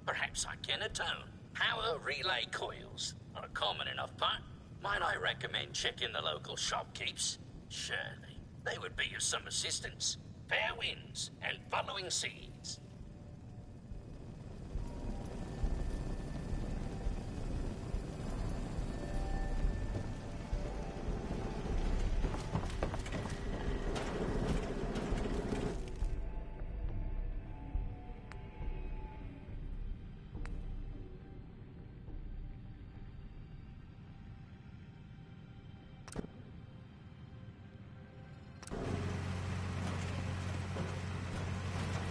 perhaps I can atone. Power relay coils are a common enough part. Might I recommend checking the local shopkeepers? Surely, they would be of some assistance. Fair winds and following seas.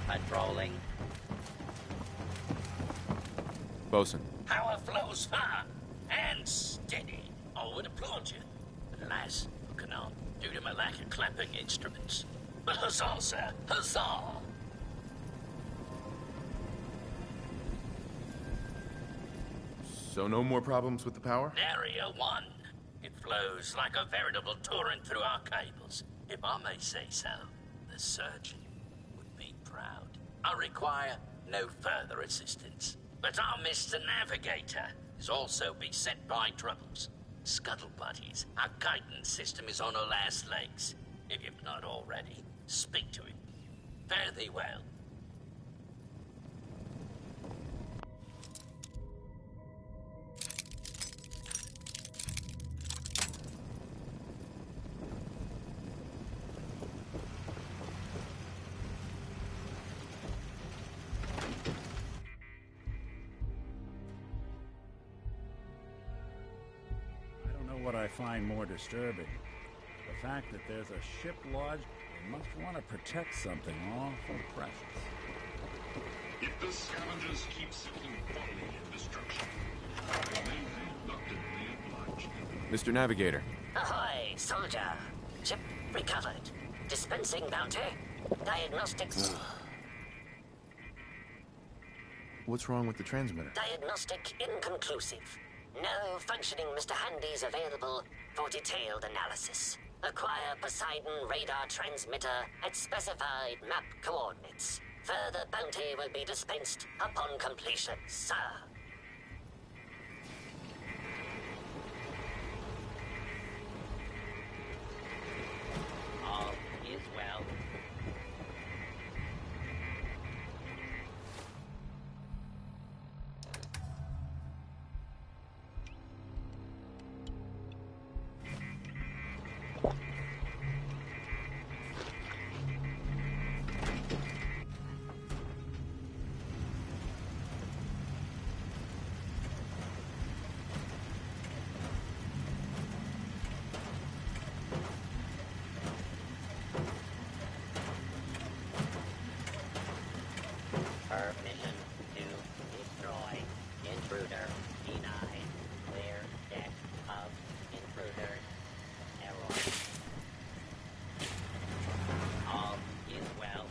Unrolling. Bosun. Power flows far and steady. I would applaud you. But alas, I cannot, due to my lack of clapping instruments. But huzzah, sir, huzzah! So no more problems with the power? Area 1. It flows like a veritable torrent through our cables. If I may say so, the surgeon would be proud. I require no further assistance. But our Mr. Navigator is also beset by troubles. Scuttle buddies, our guidance system is on her last legs. If you've not already, speak to him. Fare thee well. What I find more disturbing, the fact that there's a ship lodged. They must want to protect something awful precious. If the scavengers keep seeking folly and destruction, I may reluctantly oblige them. Mr. Navigator. Ahoy, soldier. Ship recovered. Dispensing bounty. Diagnostics. What's wrong with the transmitter? Diagnostic inconclusive. No functioning Mr. Handy's available for detailed analysis. Acquire Poseidon radar transmitter at specified map coordinates. Further bounty will be dispensed upon completion, sir. All is well. Intruder. Denied. Clear deck of intruders. Error. All is well.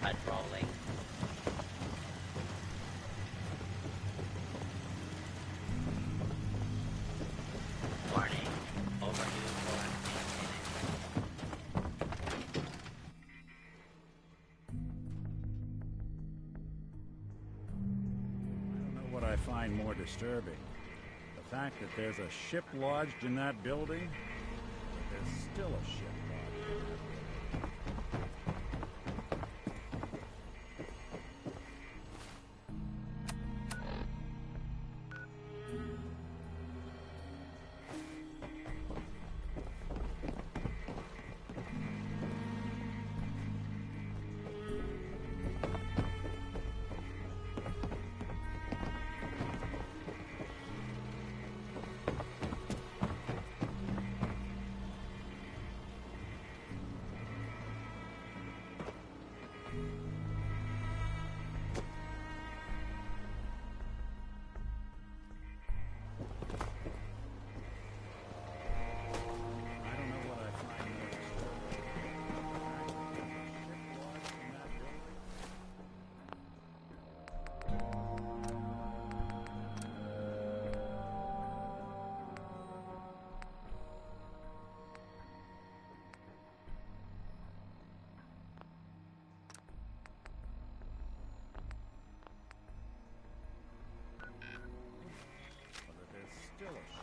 Patrolling. Warning. Overdue for maintenance. I don't know what I find more disturbing. The fact that there's a ship lodged in that building, or that there's still a ship lodged in that building. Still a ship.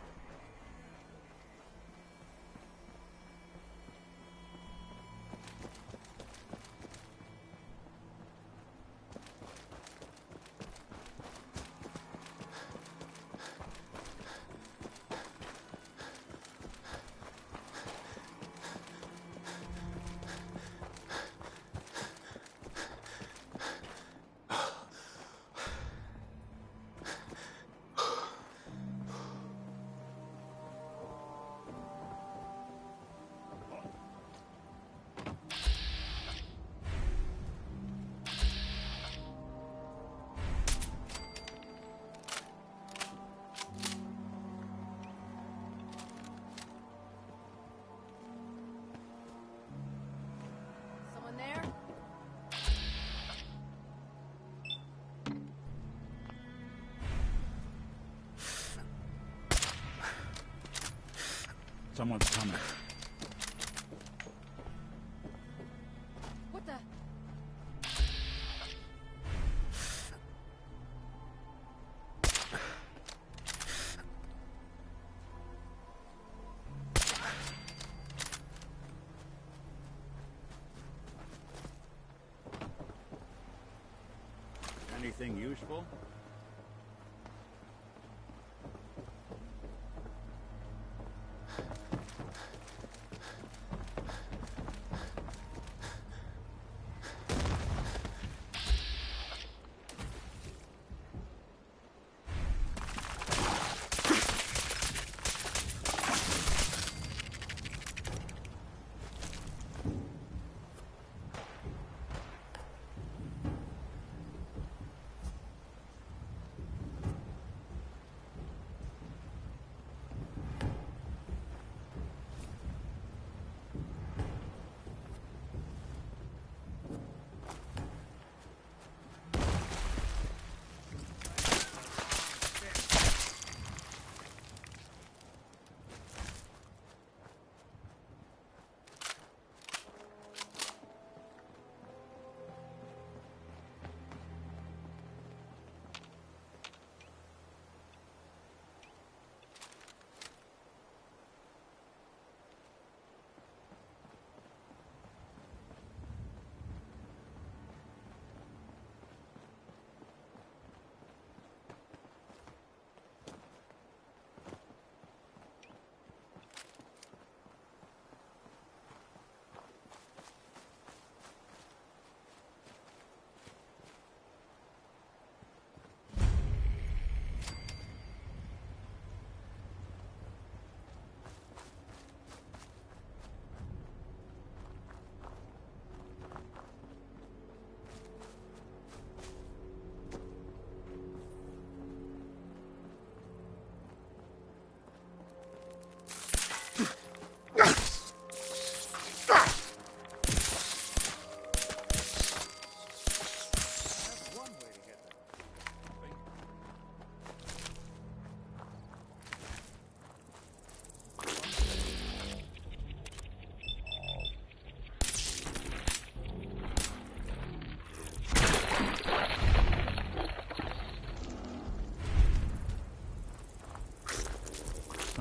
Someone there? Someone's coming. What the? Anything useful?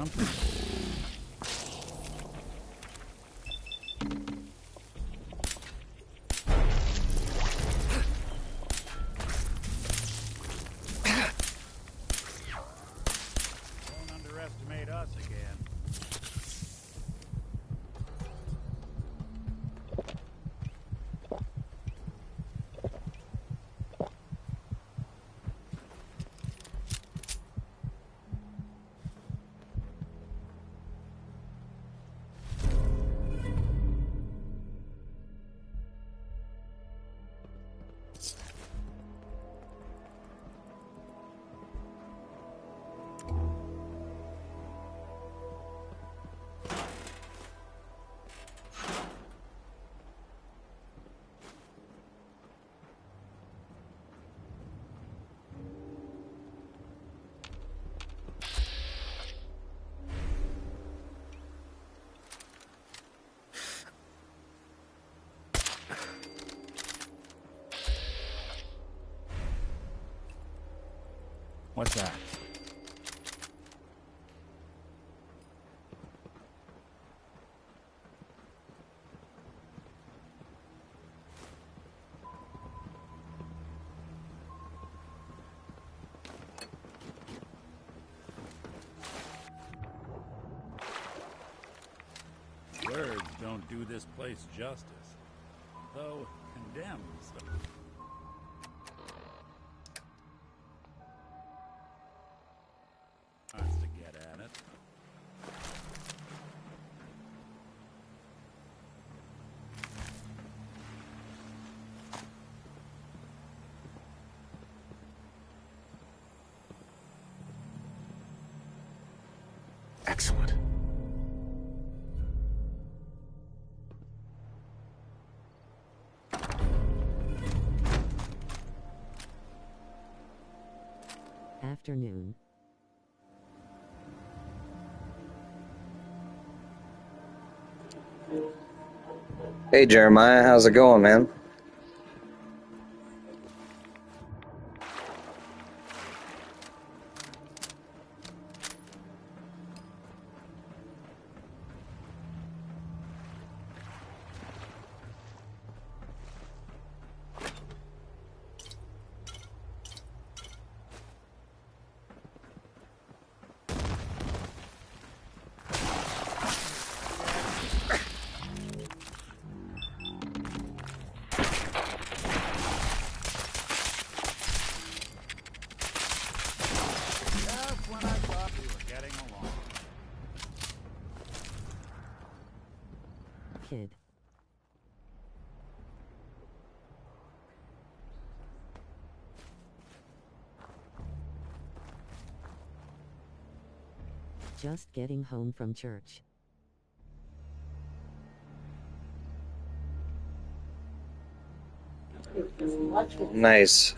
something. Don't underestimate us again. What's that? Words don't do this place justice, though condemns them. Wants to get at it. Excellent. Afternoon. Hey Jeremiah, how's it going, man? Just when I thought we were getting along. Kid. Just getting home from church. Nice.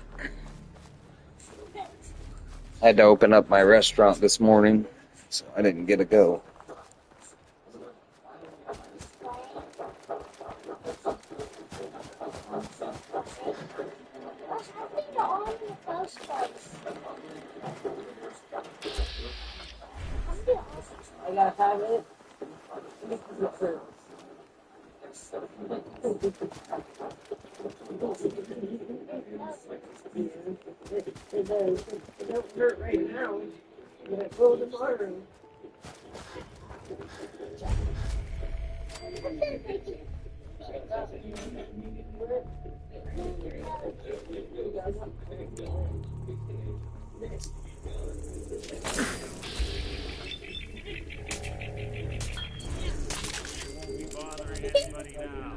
I had to open up my restaurant this morning, so I didn't get to go. I gotta have it. It does. It don't hurt right now, but it will tomorrow.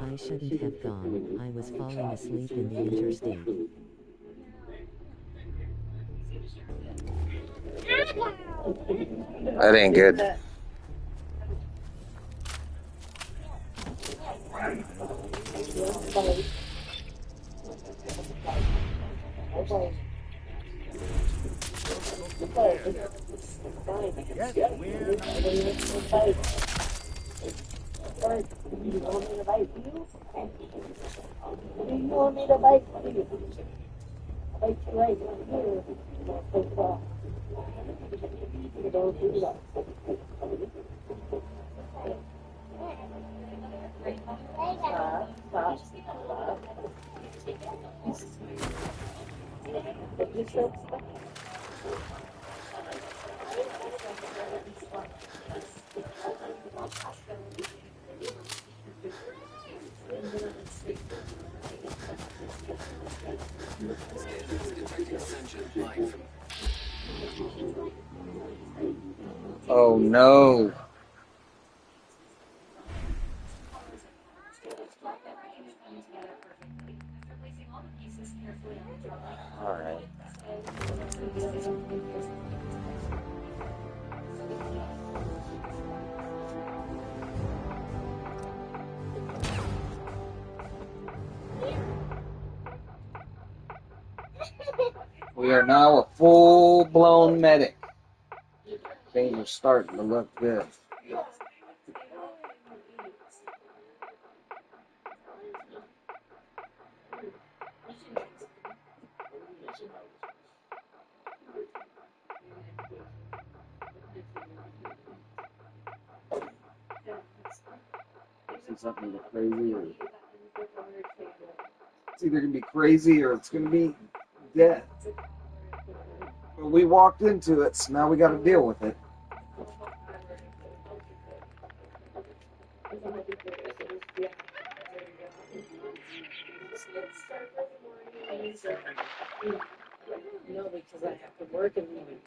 I shouldn't have gone. I was falling asleep in the interstate. That ain't good. Yes, we're You want me to bite you? Do you want me to bite you? Like right here, so far. You don't do that. Stop. What you said? Oh no. Alright. We are now a full-blown medic. Things are starting to look good. See something either crazy or it's either gonna be crazy or it's gonna be death. But we walked into it, so now we gotta deal with it. No, because I have to work in the morning.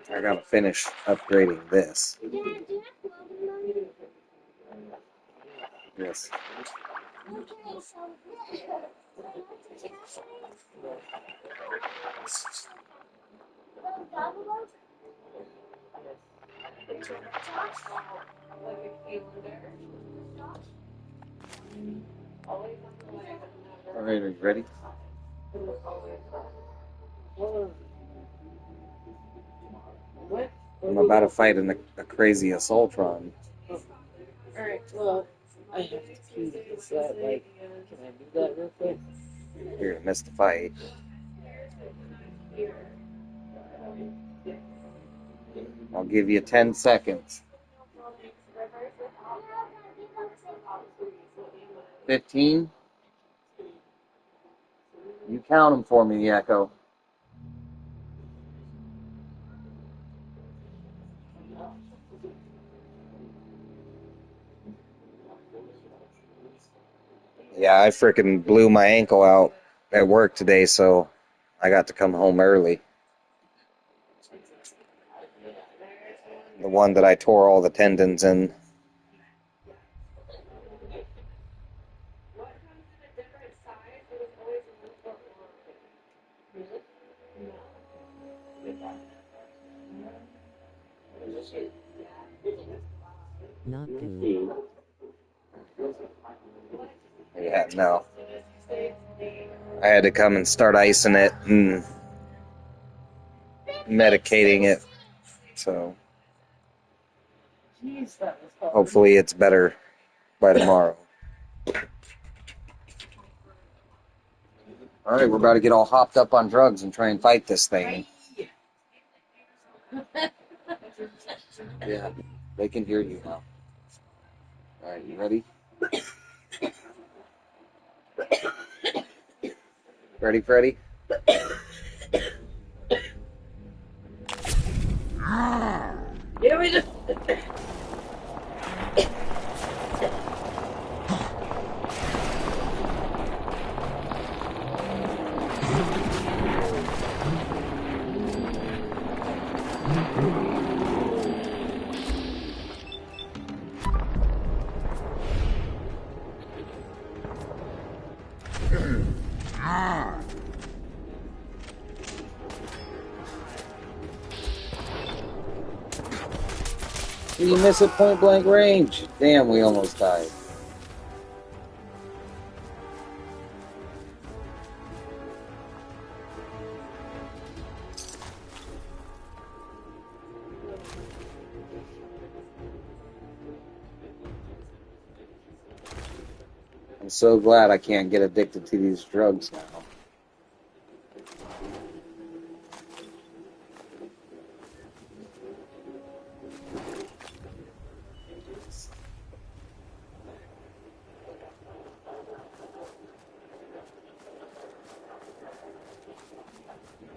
I gotta finish upgrading this. Yes. Alright, are you ready? What? I'm about to fight a crazy Assaultron. Alright, well, I have to pee. Is that like, can I do that real quick? You're gonna miss the fight. I'll give you 10 seconds. 15? You count them for me, Echo. Yeah, I frickin' blew my ankle out at work today, so I got to come home early. The one that I tore all the tendons in. Not good. Yeah, no. I had to come and start icing it and medicating it. So hopefully it's better by tomorrow. Alright, we're about to get all hopped up on drugs and try and fight this thing. Yeah, they can hear you now. Alright, you ready? Ready, Freddy? Give me the... You miss at point blank range. Damn, we almost died. I'm so glad I can't get addicted to these drugs now.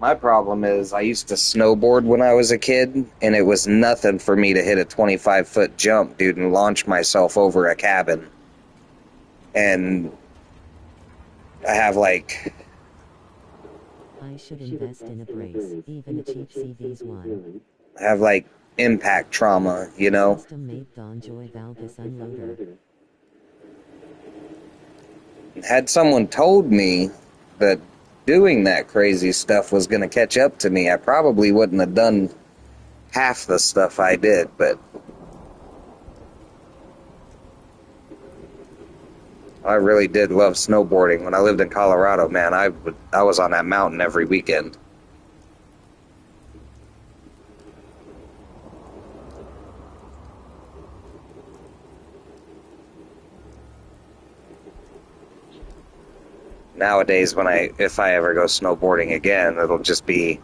My problem is I used to snowboard when I was a kid, and it was nothing for me to hit a 25-foot jump, dude, and launch myself over a cabin. And I have, like... I should invest in a brace, even a cheap CV's one. I have, like, impact trauma, you know? Custom-made Donjoy Valgus unloader. Had someone told me that doing that crazy stuff was going to catch up to me, I probably wouldn't have done half the stuff I did, but I really did love snowboarding. When I lived in Colorado, man, I was on that mountain every weekend. Nowadays, if I ever go snowboarding again, it'll just be,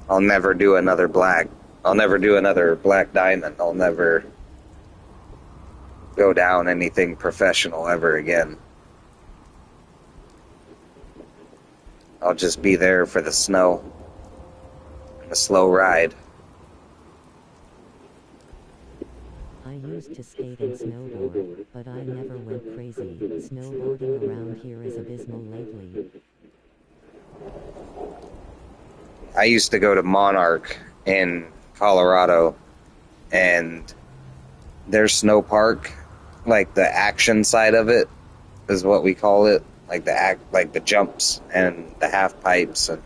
I'll never do another black diamond. I'll never go down anything professional ever again. I'll just be there for the snow, the slow ride. I used to skate and snowboard, but I never went crazy. Snowboarding around here is abysmal lately. I used to go to Monarch in Colorado, and their snow park, like the action side of it, is what we call it, like the jumps and the half pipes and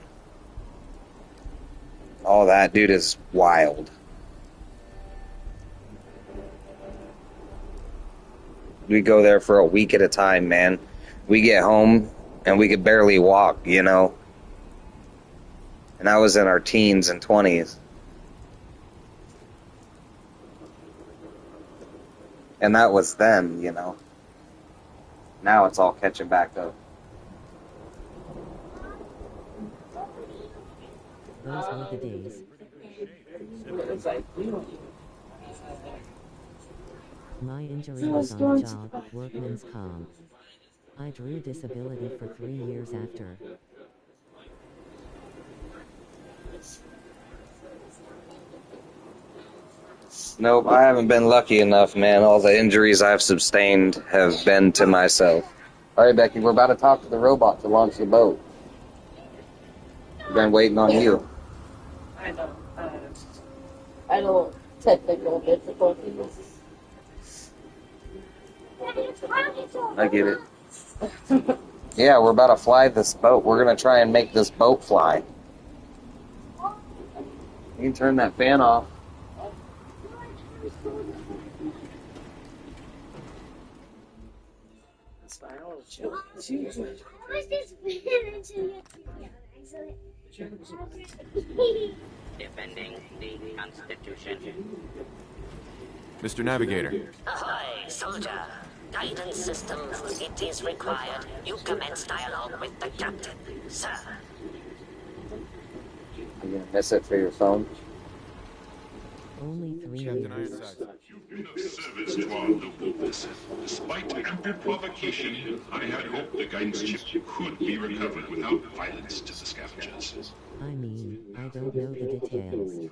all that, dude, is wild. We go there for a week at a time, man. We get home and we could barely walk, you know. And I was in our teens and 20s. And that was then, you know. Now it's all catching back up. Those were the days. My injury was on the job, workman's comp. I drew disability for 3 years after. Nope, I haven't been lucky enough, man. All the injuries I've sustained have been to myself. All right, Becky, we're about to talk to the robot to launch the boat. We've been waiting on you. I don't technical difficulties. I get it. Yeah, we're about to fly this boat. We're going to try and make this boat fly. You can turn that fan off. Defending the Constitution. Mr. Navigator. Ahoy, soldier. Guidance systems, it is required. You commence dialogue with the captain, sir. You're going to miss it for your phone? Only 3 Captain years. Ironside. You've been of service to our noble vessel. Despite ample provocation, I had hoped the guidance chip could be recovered without violence to the scavengers. I mean, I don't know the details.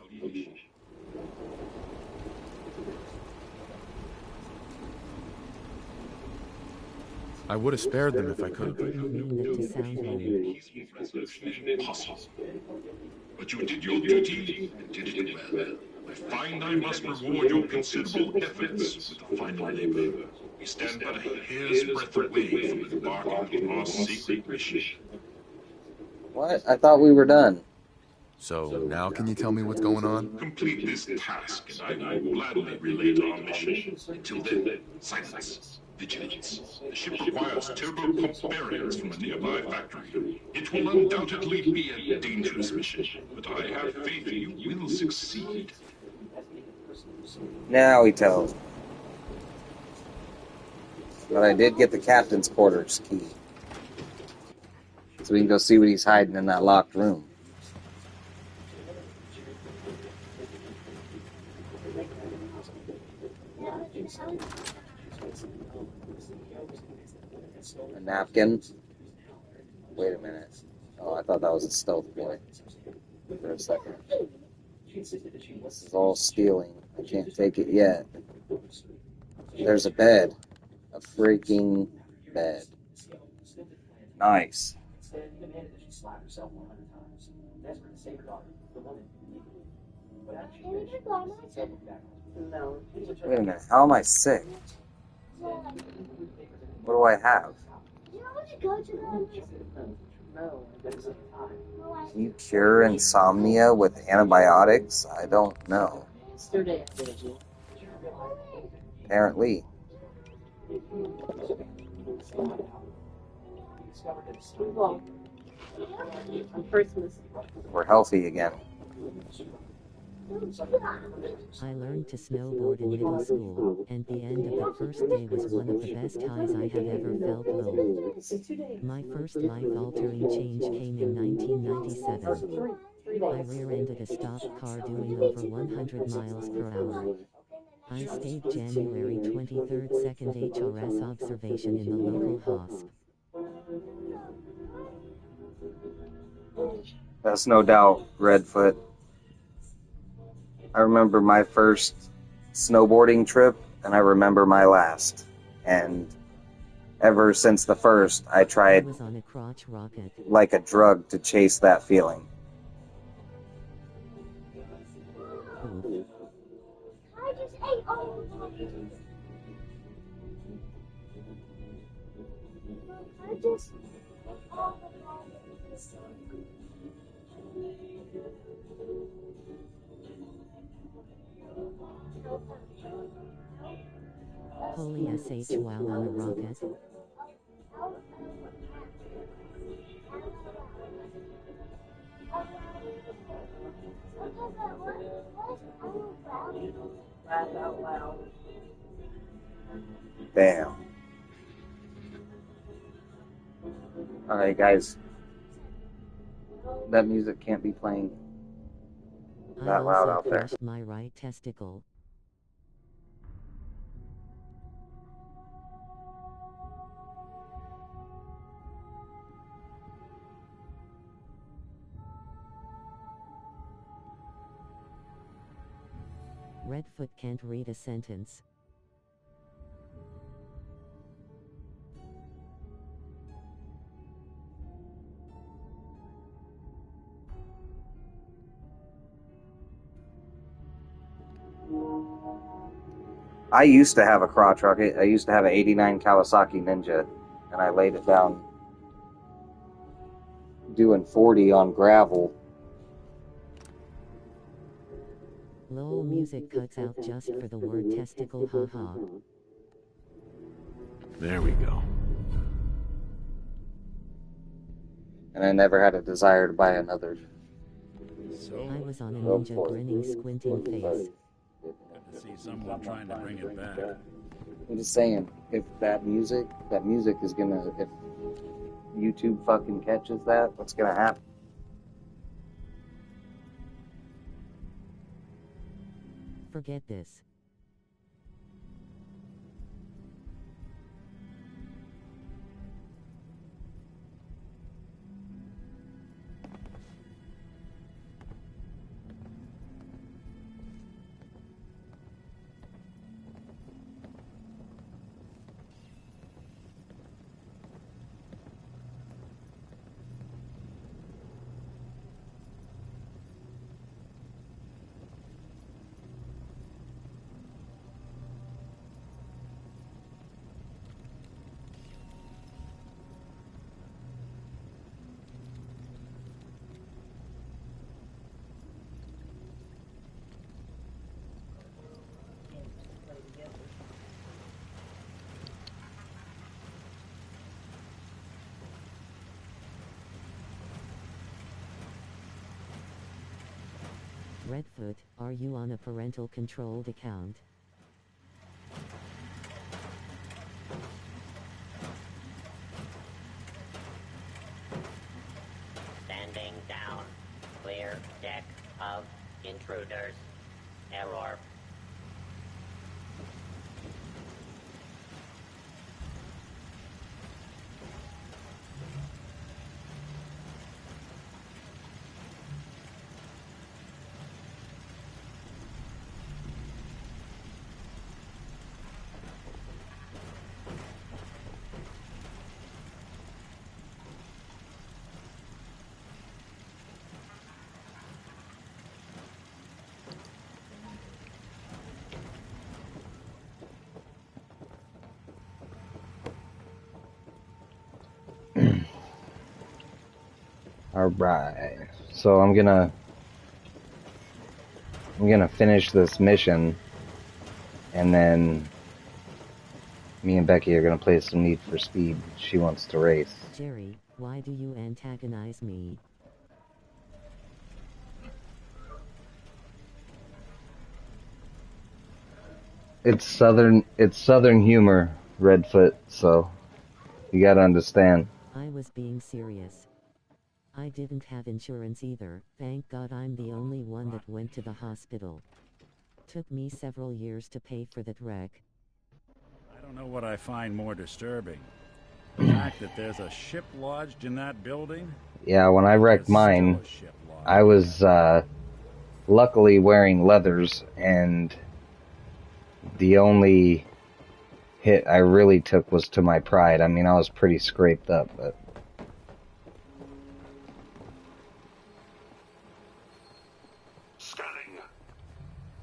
I would have spared them if I could have. Didn't mean that to sound rude. Impossible. But you did your duty and did it well. I find I must reward your considerable efforts with the final labor. We stand but a hair's breadth away from embarking on our sacred mission. What? I thought we were done. So, now can you tell me what's going on? Complete this task, and I will gladly relate our mission. Until then, silence. Vigilance. The ship requires turbo-pump bearings from a nearby factory. It will undoubtedly be a dangerous mission, but I have faith you will succeed. Now he tells. But I did get the captain's quarters key. So we can go see what he's hiding in that locked room. A napkin. Wait a minute. Oh, I thought that was a stealth boy for a second. This is all stealing. I can't take it yet. There's a bed. A freaking bed. Nice. No. Wait a minute. How am I sick? What do I have? No. Can you cure insomnia with antibiotics? I don't know. Yesterday I did. Apparently. Well, on Christmas. We're healthy again. I learned to snowboard in middle school, and the end of the first day was one of the best highs I have ever felt. Lol. My first life-altering change came in 1997. I rear-ended a stopped car doing over 100 miles per hour. I stayed January 23rd second HRS observation in the local hosp. That's no doubt Redfoot. I remember my first snowboarding trip, and I remember my last. And ever since the first, I tried was on a crotch rocket. Like a drug to chase that feeling. Oof. I just ate all of them. I just ate all of them. Holy SH while on a rocket. Laugh out loud. Damn. Alright, guys. That music can't be playing that loud out there. Crushed my right testicle. Redfoot can't read a sentence. I used to have a crotch rocket. I used to have an 89 Kawasaki Ninja, and I laid it down doing 40 on gravel. Lol, music cuts out just for the word testicle, haha. There we go. And I never had a desire to buy another. I was on a ninja grinning, squinting face. Good to see someone trying to bring it back. I'm just saying, if that music is gonna, if YouTube fucking catches that, what's gonna happen? Forget this. Redfoot, are you on a parental controlled account? Standing down. Clear deck of intruders. Error. Alright. So I'm gonna finish this mission, and then me and Becky are gonna play some Need for Speed. She wants to race. Jerry, why do you antagonize me? It's southern humor, Redfoot, so you gotta understand. I was being serious. I didn't have insurance either. Thank God I'm the only one that went to the hospital. Took me several years to pay for that wreck. I don't know what I find more disturbing. The fact that there's a ship lodged in that building? Yeah, when I wrecked mine, I was luckily wearing leathers, and the only hit I really took was to my pride. I mean, I was pretty scraped up, but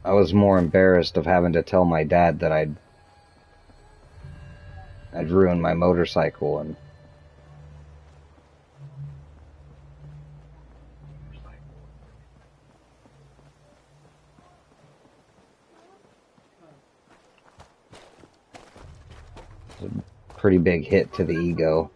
I was more embarrassed of having to tell my dad that I'd ruined my motorcycle. And it's a pretty big hit to the ego.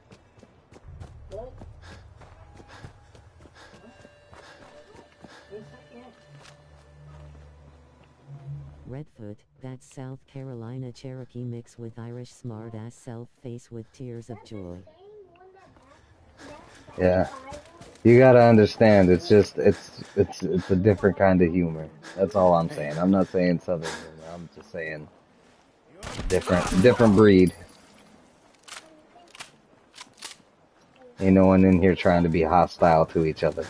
Redfoot, that's South Carolina Cherokee mix with Irish smart-ass self-face with tears of joy. Yeah. You gotta understand, it's just, it's a different kind of humor. That's all I'm saying. I'm not saying southern humor, I'm just saying different breed. Ain't no one in here trying to be hostile to each other.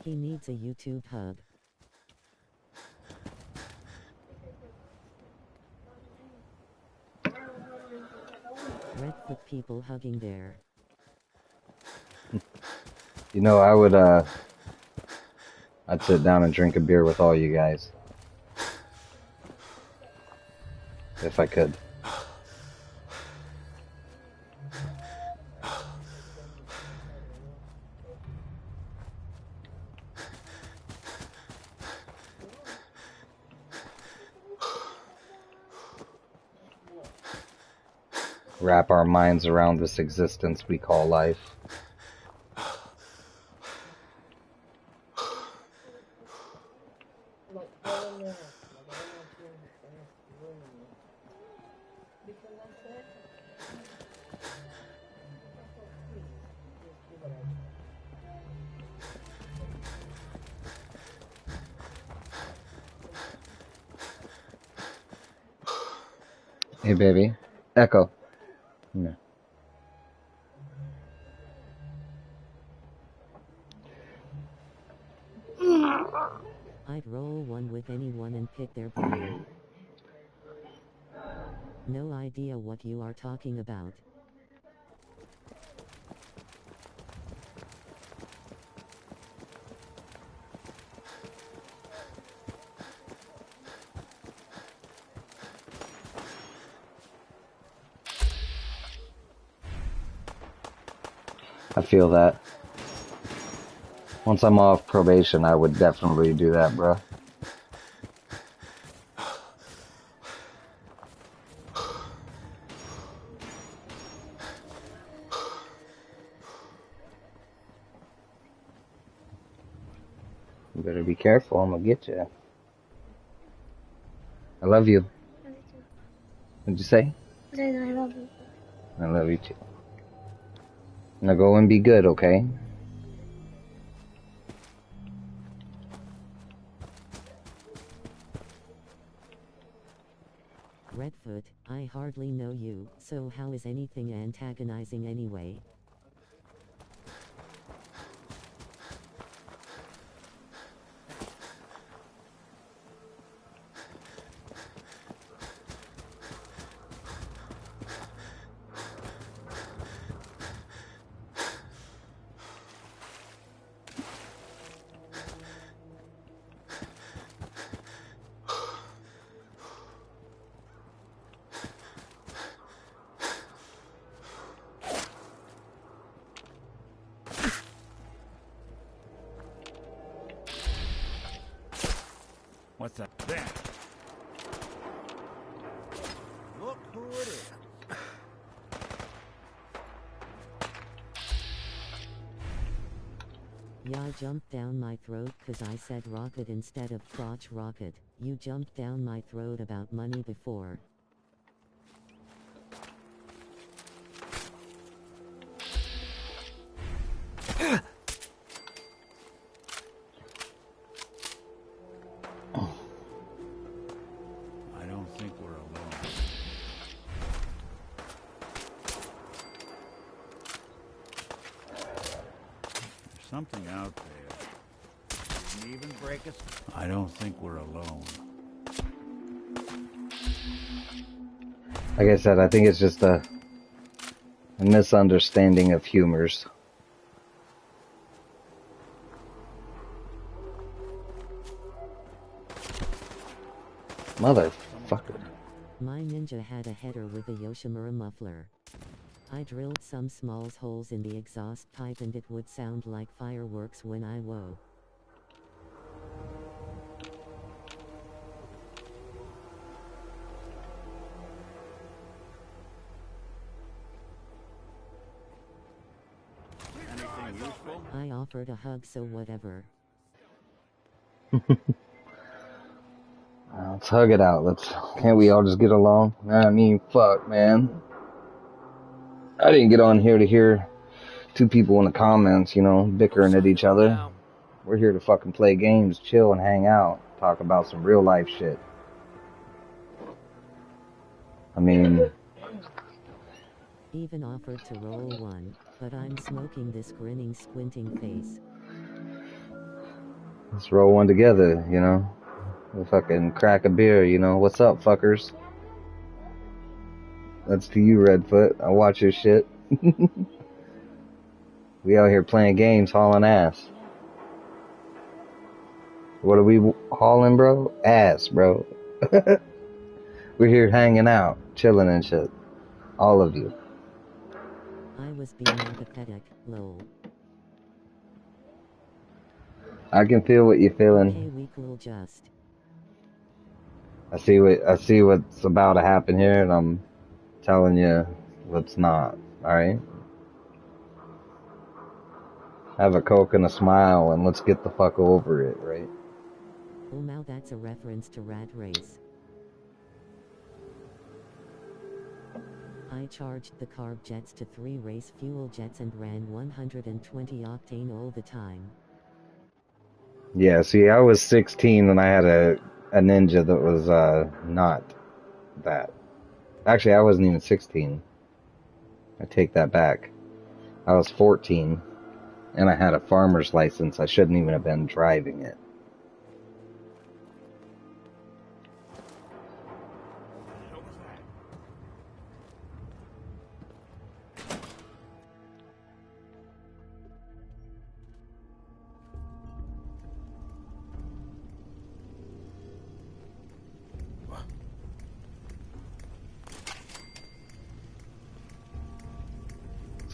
He needs a YouTube hug. Redfoot people hugging there. You know, I'd sit down and drink a beer with all you guys. If I could. Wrap our minds around this existence we call life. Hey, baby. Echo. Yeah. I'd roll one with anyone and pick their brain. No idea what you are talking about. I feel that. Once I'm off probation, I would definitely do that, bro. You better be careful, I'm gonna get you. I love you. What'd you say? I love you. I love you too. Now go and be good, okay? Redfoot, I hardly know you, so how is anything antagonizing anyway? What's that? There. Look who it is. Ya jumped down my throat 'cause I said rocket instead of crotch rocket. You jumped down my throat about money before. I don't think we're alone. There's something out there. Didn't even break us. I don't think we're alone. Like I said, I think it's just a misunderstanding of humors. Motherfucker. My ninja had a header with a Yoshimura muffler. I drilled some small holes in the exhaust pipe and it would sound like fireworks when I woke. Anything useful? I offered a hug, so whatever. Let's hug it out. Can't we all just get along? I mean, fuck, man. I didn't get on here to hear two people in the comments, bickering at each other. We're here to fucking play games, chill, and hang out. Talk about some real life shit. I mean... Even offered to roll one, but I'm smoking this grinning, squinting face. Let's roll one together, We'll fucking crack a beer, What's up, fuckers? That's to you, Redfoot. I watch your shit. We out here playing games, hauling ass. What are we hauling, bro? Ass, bro. We're here hanging out, chilling and shit. All of you. I was being empathetic, lol. I can feel what you're feeling. Okay, we cool just. I see what's about to happen here, and I'm telling you what's not. All right. Have a Coke and a smile, and let's get the fuck over it, right? Oh, now that's a reference to Rat Race. I charged the carb jets to 3 race fuel jets and ran 120 octane all the time. Yeah, see, I was 16 and I had a ninja that was not that. Actually, I wasn't even 16. I take that back. I was 14 and I had a farmer's license. I shouldn't even have been driving it.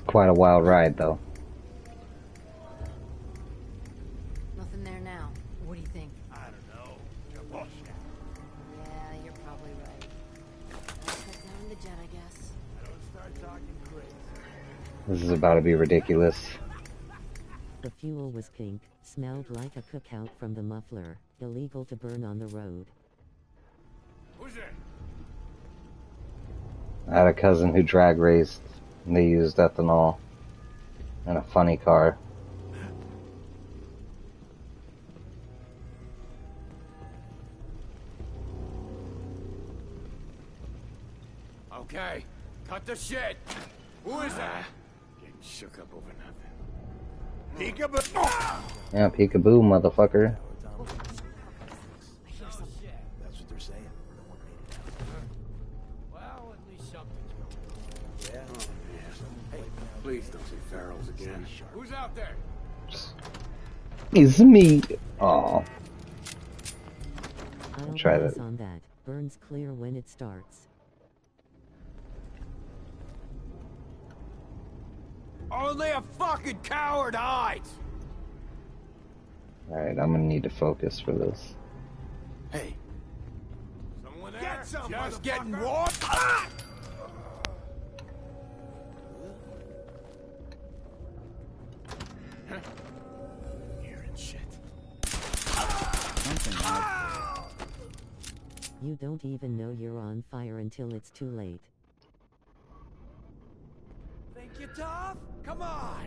Quite a wild ride, though. Nothing there now. What do you think? I don't know. You're bullshit. Yeah, you're probably right. I'll cut down the jet, I guess. I don't start talking crazy. This is about to be ridiculous. The fuel was pink, smelled like a cookout from the muffler, illegal to burn on the road. Who's there? I had a cousin who drag raced, and they used ethanol in a funny car. Okay, cut the shit. Who is that? Getting shook up over nothing. Peekaboo! Yeah, peekaboo, motherfucker. That's what they're saying. Well, at least something's going on. Yeah. Hey, please don't say Farrell's again. Who's out there? It's me. Aw. I'll Try pass that. on that. Burns clear when it starts. Only a fucking coward hides! Alright, I'm gonna need to focus for this. Hey. Someone there? Get some, Just motherfucker. getting warm. Ah! Hearing shit. Something like You don't even know you're on fire until it's too late. Think you're tough? Come on.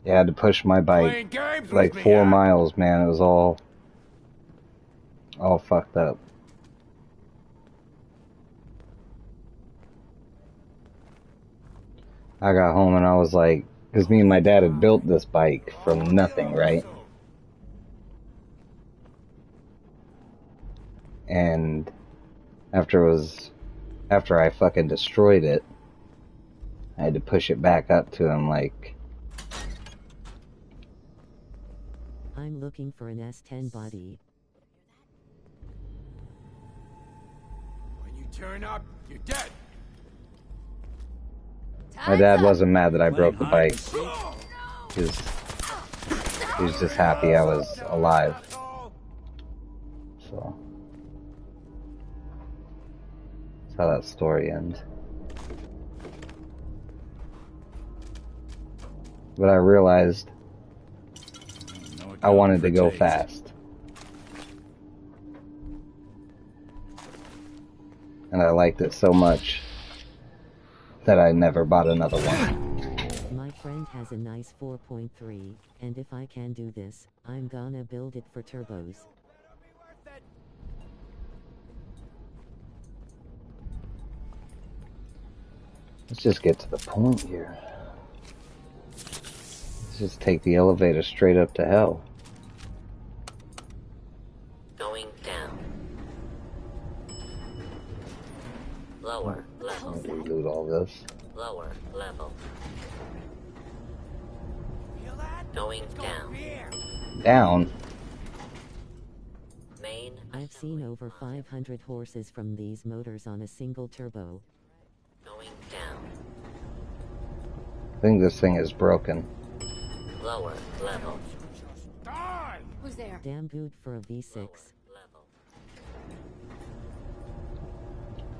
Yeah, I had to push my Playing bike games like with me, 4 huh? miles, man. It was all fucked up. I got home and I was like, because me and my dad had built this bike from nothing, right? And after I fucking destroyed it, I had to push it back up to him like, I'm looking for an S10 body. When you turn up, you're dead. my dad wasn't mad that I broke the hide bike. He was just happy I was alive. So that's how that story ends. But I realized I wanted to go fast. And I liked it so much that I never bought another one. My friend has a nice 4.3, and if I can do this, I'm gonna build it for turbos. Let's just get to the point here. Let's just take the elevator straight up to hell. Going down. Lower level. Loot all this. Lower level. Going down. Down. Main. I've seen over 500 horses from these motors on a single turbo. Going down. I think this thing is broken. Lower level. Who's there? Damn good for a V6.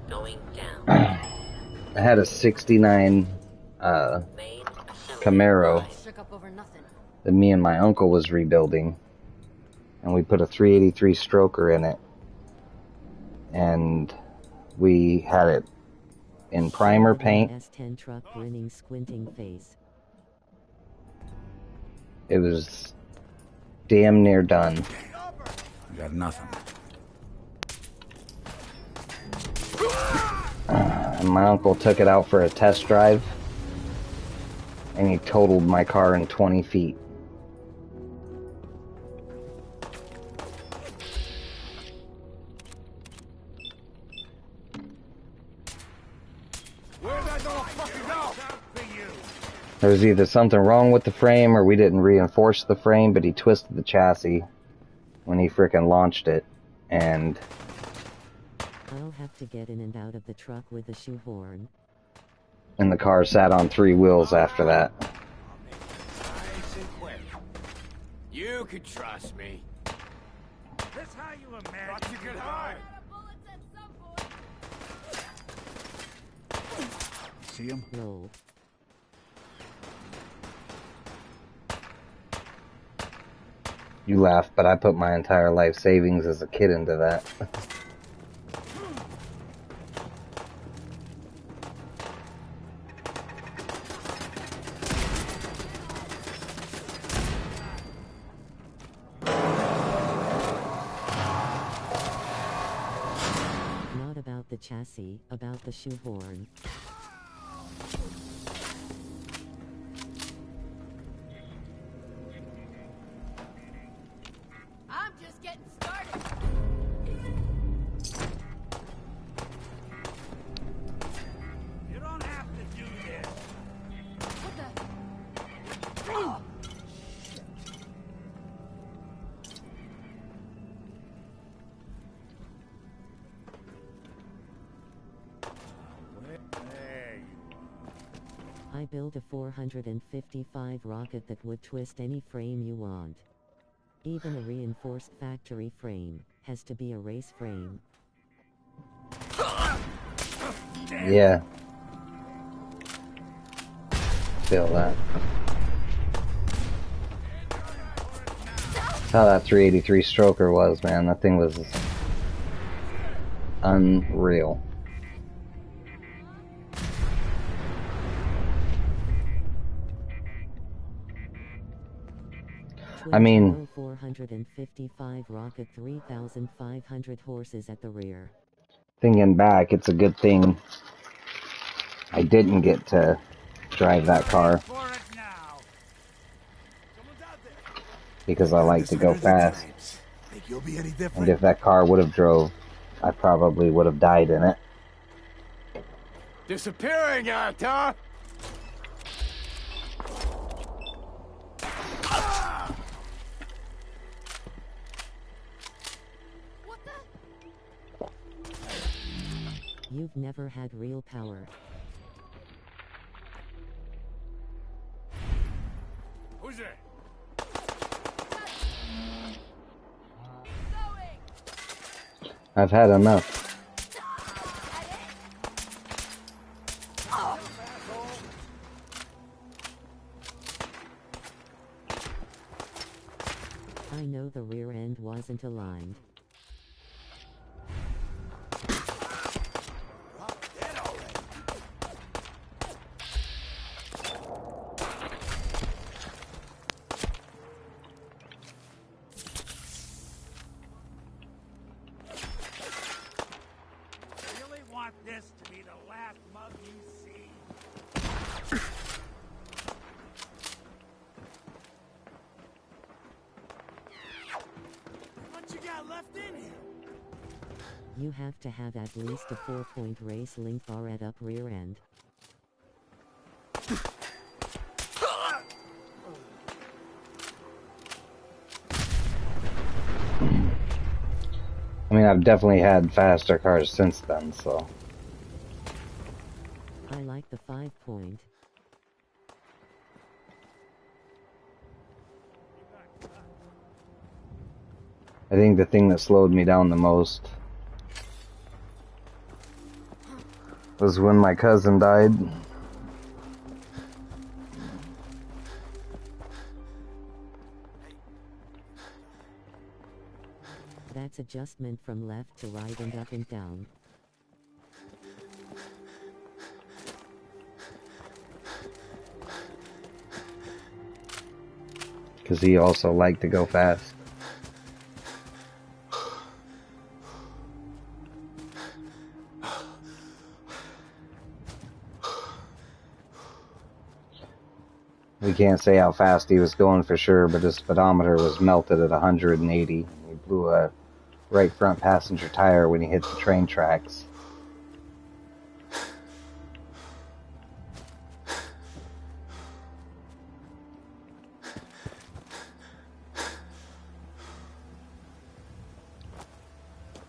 Going down. I had a 69 Camaro Shook up over nothing. that me and my uncle was rebuilding, and we put a 383 stroker in it, and we had it in primer paint. S10 truck grinning, squinting face. It was damn near done. You got nothing. And my uncle took it out for a test drive, and he totaled my car in 20 feet. Where'd that little fucker go? There was either something wrong with the frame or we didn't reinforce the frame, but he twisted the chassis when he frickin' launched it, and I'll have to get in and out of the truck with a shoehorn. the car sat on 3 wheels after that. Nice and quick. You can trust me. This how you imagine Thought you could hide. See him? Roll. You laugh, but I put my entire life savings as a kid into that. Not about the chassis, about the shoehorn. I'm just getting started. You don't have to do this. What the? I built a 455 rocket that would twist any frame you want. Even a reinforced factory frame has to be a race frame. Yeah. Feel that. That's how that 383 stroker was, man. That thing was unreal. I mean, 455 rocket, 3,500 horses at the rear. thinking back, it's a good thing I didn't get to drive that car because I like to go fast. Think you'll be any And different? if that car would have drove, I probably would have died in it. Disappearing act, huh? You've never had real power. Who's there? I've had enough. I know the rear end wasn't aligned. This to be the last mug you see. What you got left in here? You have to have at least a 4-point race link bar at up rear end. I mean, I've definitely had faster cars since then, so. I like the 5-point. I think the thing that slowed me down the most was when my cousin died. That's adjustment from left to right and up and down. Because he also liked to go fast. We can't say how fast he was going for sure, but his speedometer was melted at 180. He blew a right front passenger tire when he hit the train tracks.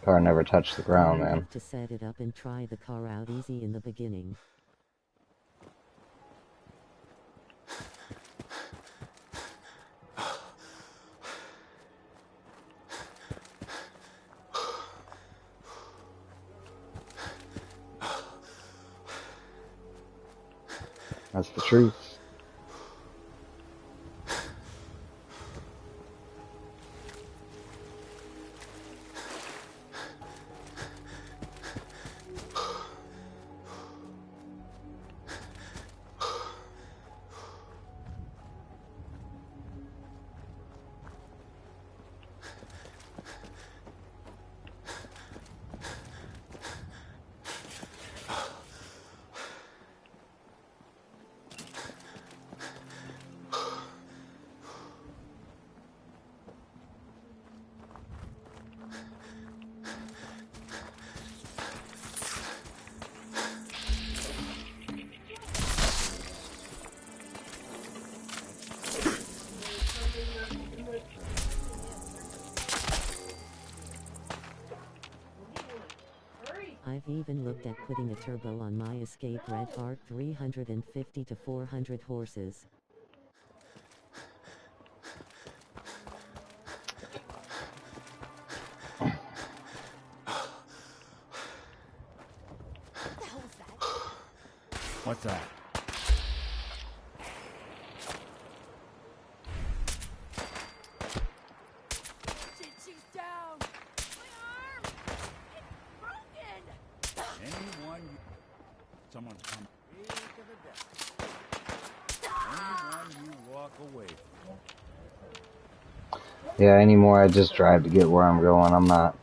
Car never touched the ground, man. To set it up and try the car out easy in the beginning. That's the truth. I've even looked at putting a turbo on my Escape Red Heart 350 to 400 horses. What's that? She's down. My arm. It's broken. Anyone you... Someone's coming. Anyone you walk away from. Yeah, anymore I just drive to get where I'm going. I'm not.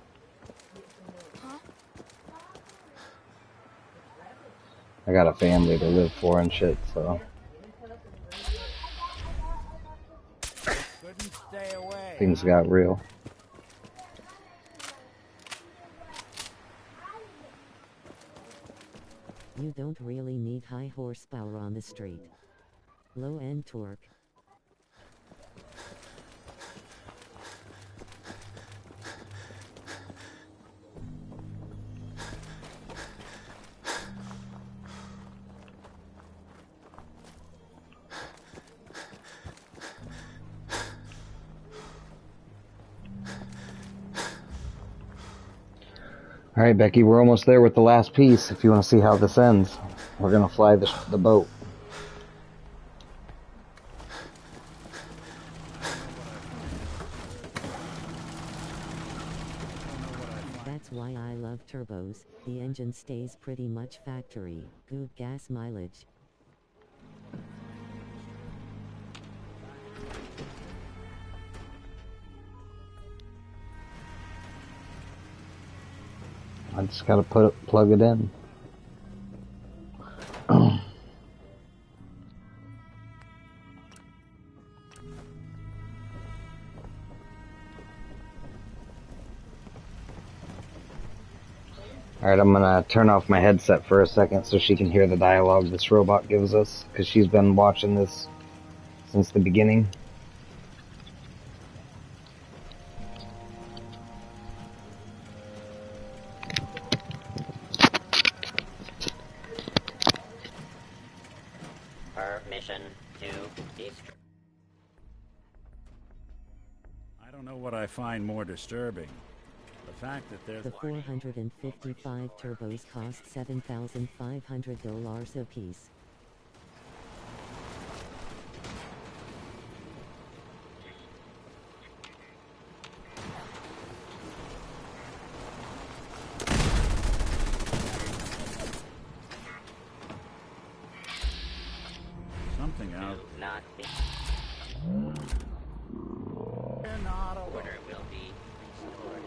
I got a family to live for and shit, so. Couldn't stay away. Things got real. You don't really need high horsepower on the street. Low-end torque. Alright, Becky, we're almost there with the last piece. If you want to see how this ends, we're going to fly the boat. That's why I love turbos. The engine stays pretty much factory. Good gas mileage. I just gotta plug it in. Alright, I'm gonna turn off my headset for a second so she can hear the dialogue this robot gives us, because she's been watching this since the beginning. Permission to destroy. I don't know what I find more disturbing. The fact that there's... The 455 turbos cost $7,500 apiece. Something out. Not be. Order will be restored.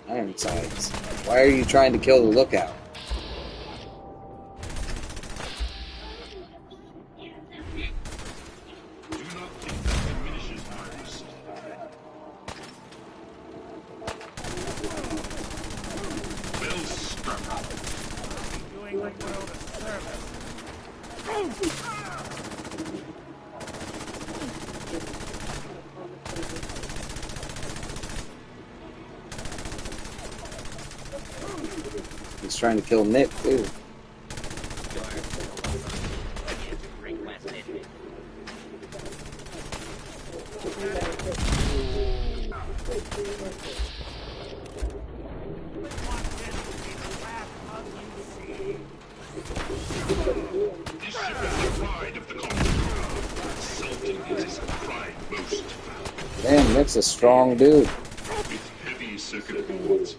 Ironsides. Why are you trying to kill the lookout? Doing the world a service. He's trying to kill Nick, too. This ship is the pride of the continent. Sultan is his pride boast. Damn, Nick's a strong dude. With heavy circuit boards.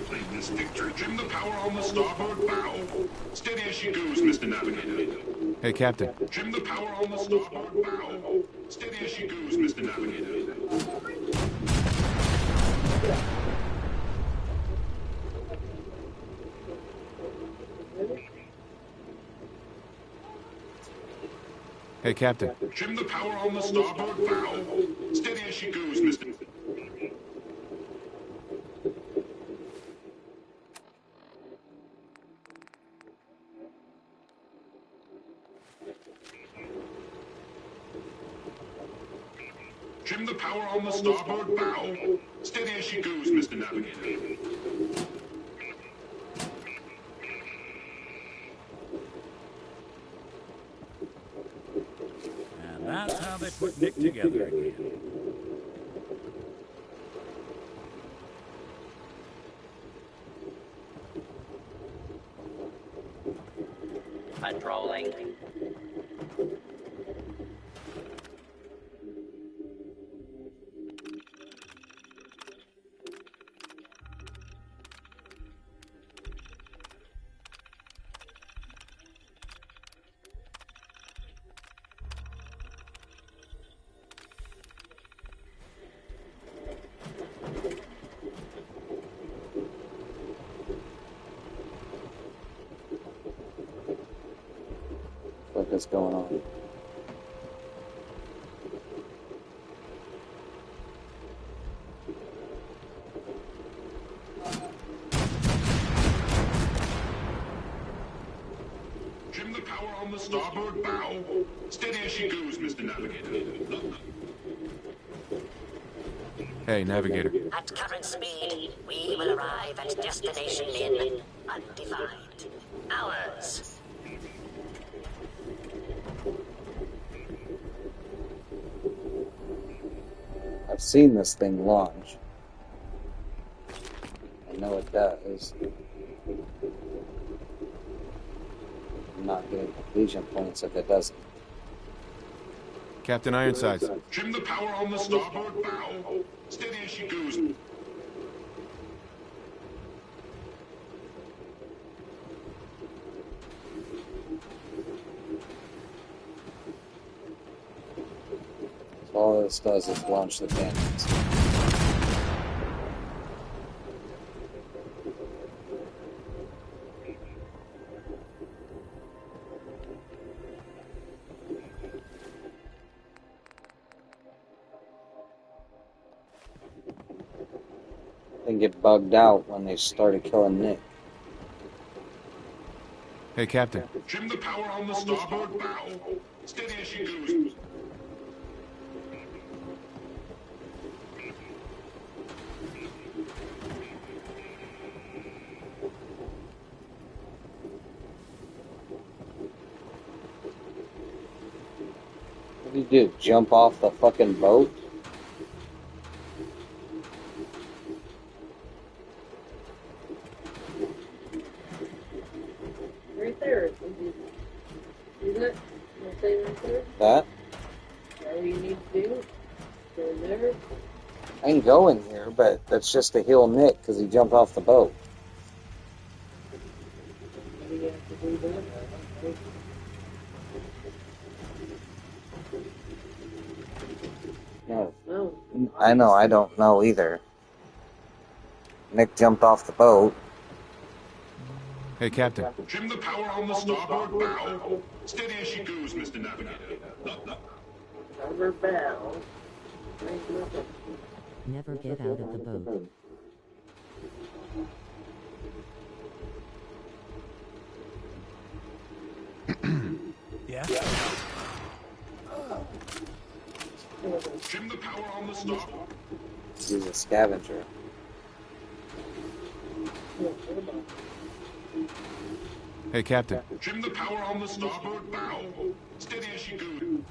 Claim this victory. Trim the power on the starboard bow. Steady as she goes, Mr. Navigator. Hey, Captain. Trim the power on the starboard bow. Steady as she goes, Mr. Navigator. Hey, Captain. Trim the power on the starboard bow. Steady as she goes, Mr. Trim the power on the starboard bow. Steady as she goes, Mr. Navigator. That's how they put Nick together again. Patrolling. What is going on? Trim the power on the starboard bow. Steady as she goes, Mr. Navigator. Hey, Navigator. At current speed, we will arrive at destination in undefined hours. I've seen this thing launch. I know it does. I'm not getting completion points if it doesn't. Captain Ironsides. Trim the power on the starboard bow. Steady as she goes. All this does is launch the cannons. They get bugged out when they started killing Nick. Hey, Captain. Trim the power on the starboard bow. Steady as she goes. What did you do? Jump off the fucking boat? Right there. See that? That thing right there? That? All you need to do? Go in there. I can go in here, but that's just to heal Nick because he jumped off the boat. What do you have to do that? No. No. I know, I don't know either. Nick jumped off the boat. Hey, Captain. Trim the power on the starboard bow. Steady as she goes, Mr. Navigator. Starboard bow. Never get out of the boat. Yeah? Trim the power on the starboard. He's a scavenger. Hey, Captain. Trim the power on the starboard bow. Steady as she goes.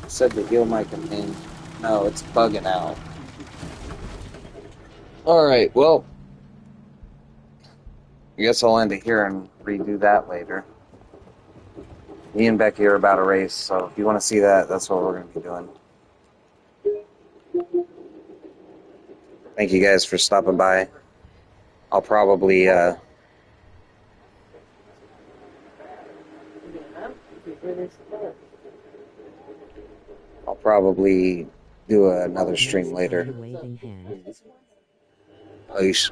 Said to heal my companion. No, it's bugging out. Alright, well, I guess I'll end it here and redo that later. Me and Becky are about to race, so if you want to see that, that's what we're going to be doing. Thank you guys for stopping by. I'll probably, do another stream later. Waving hand. Peace.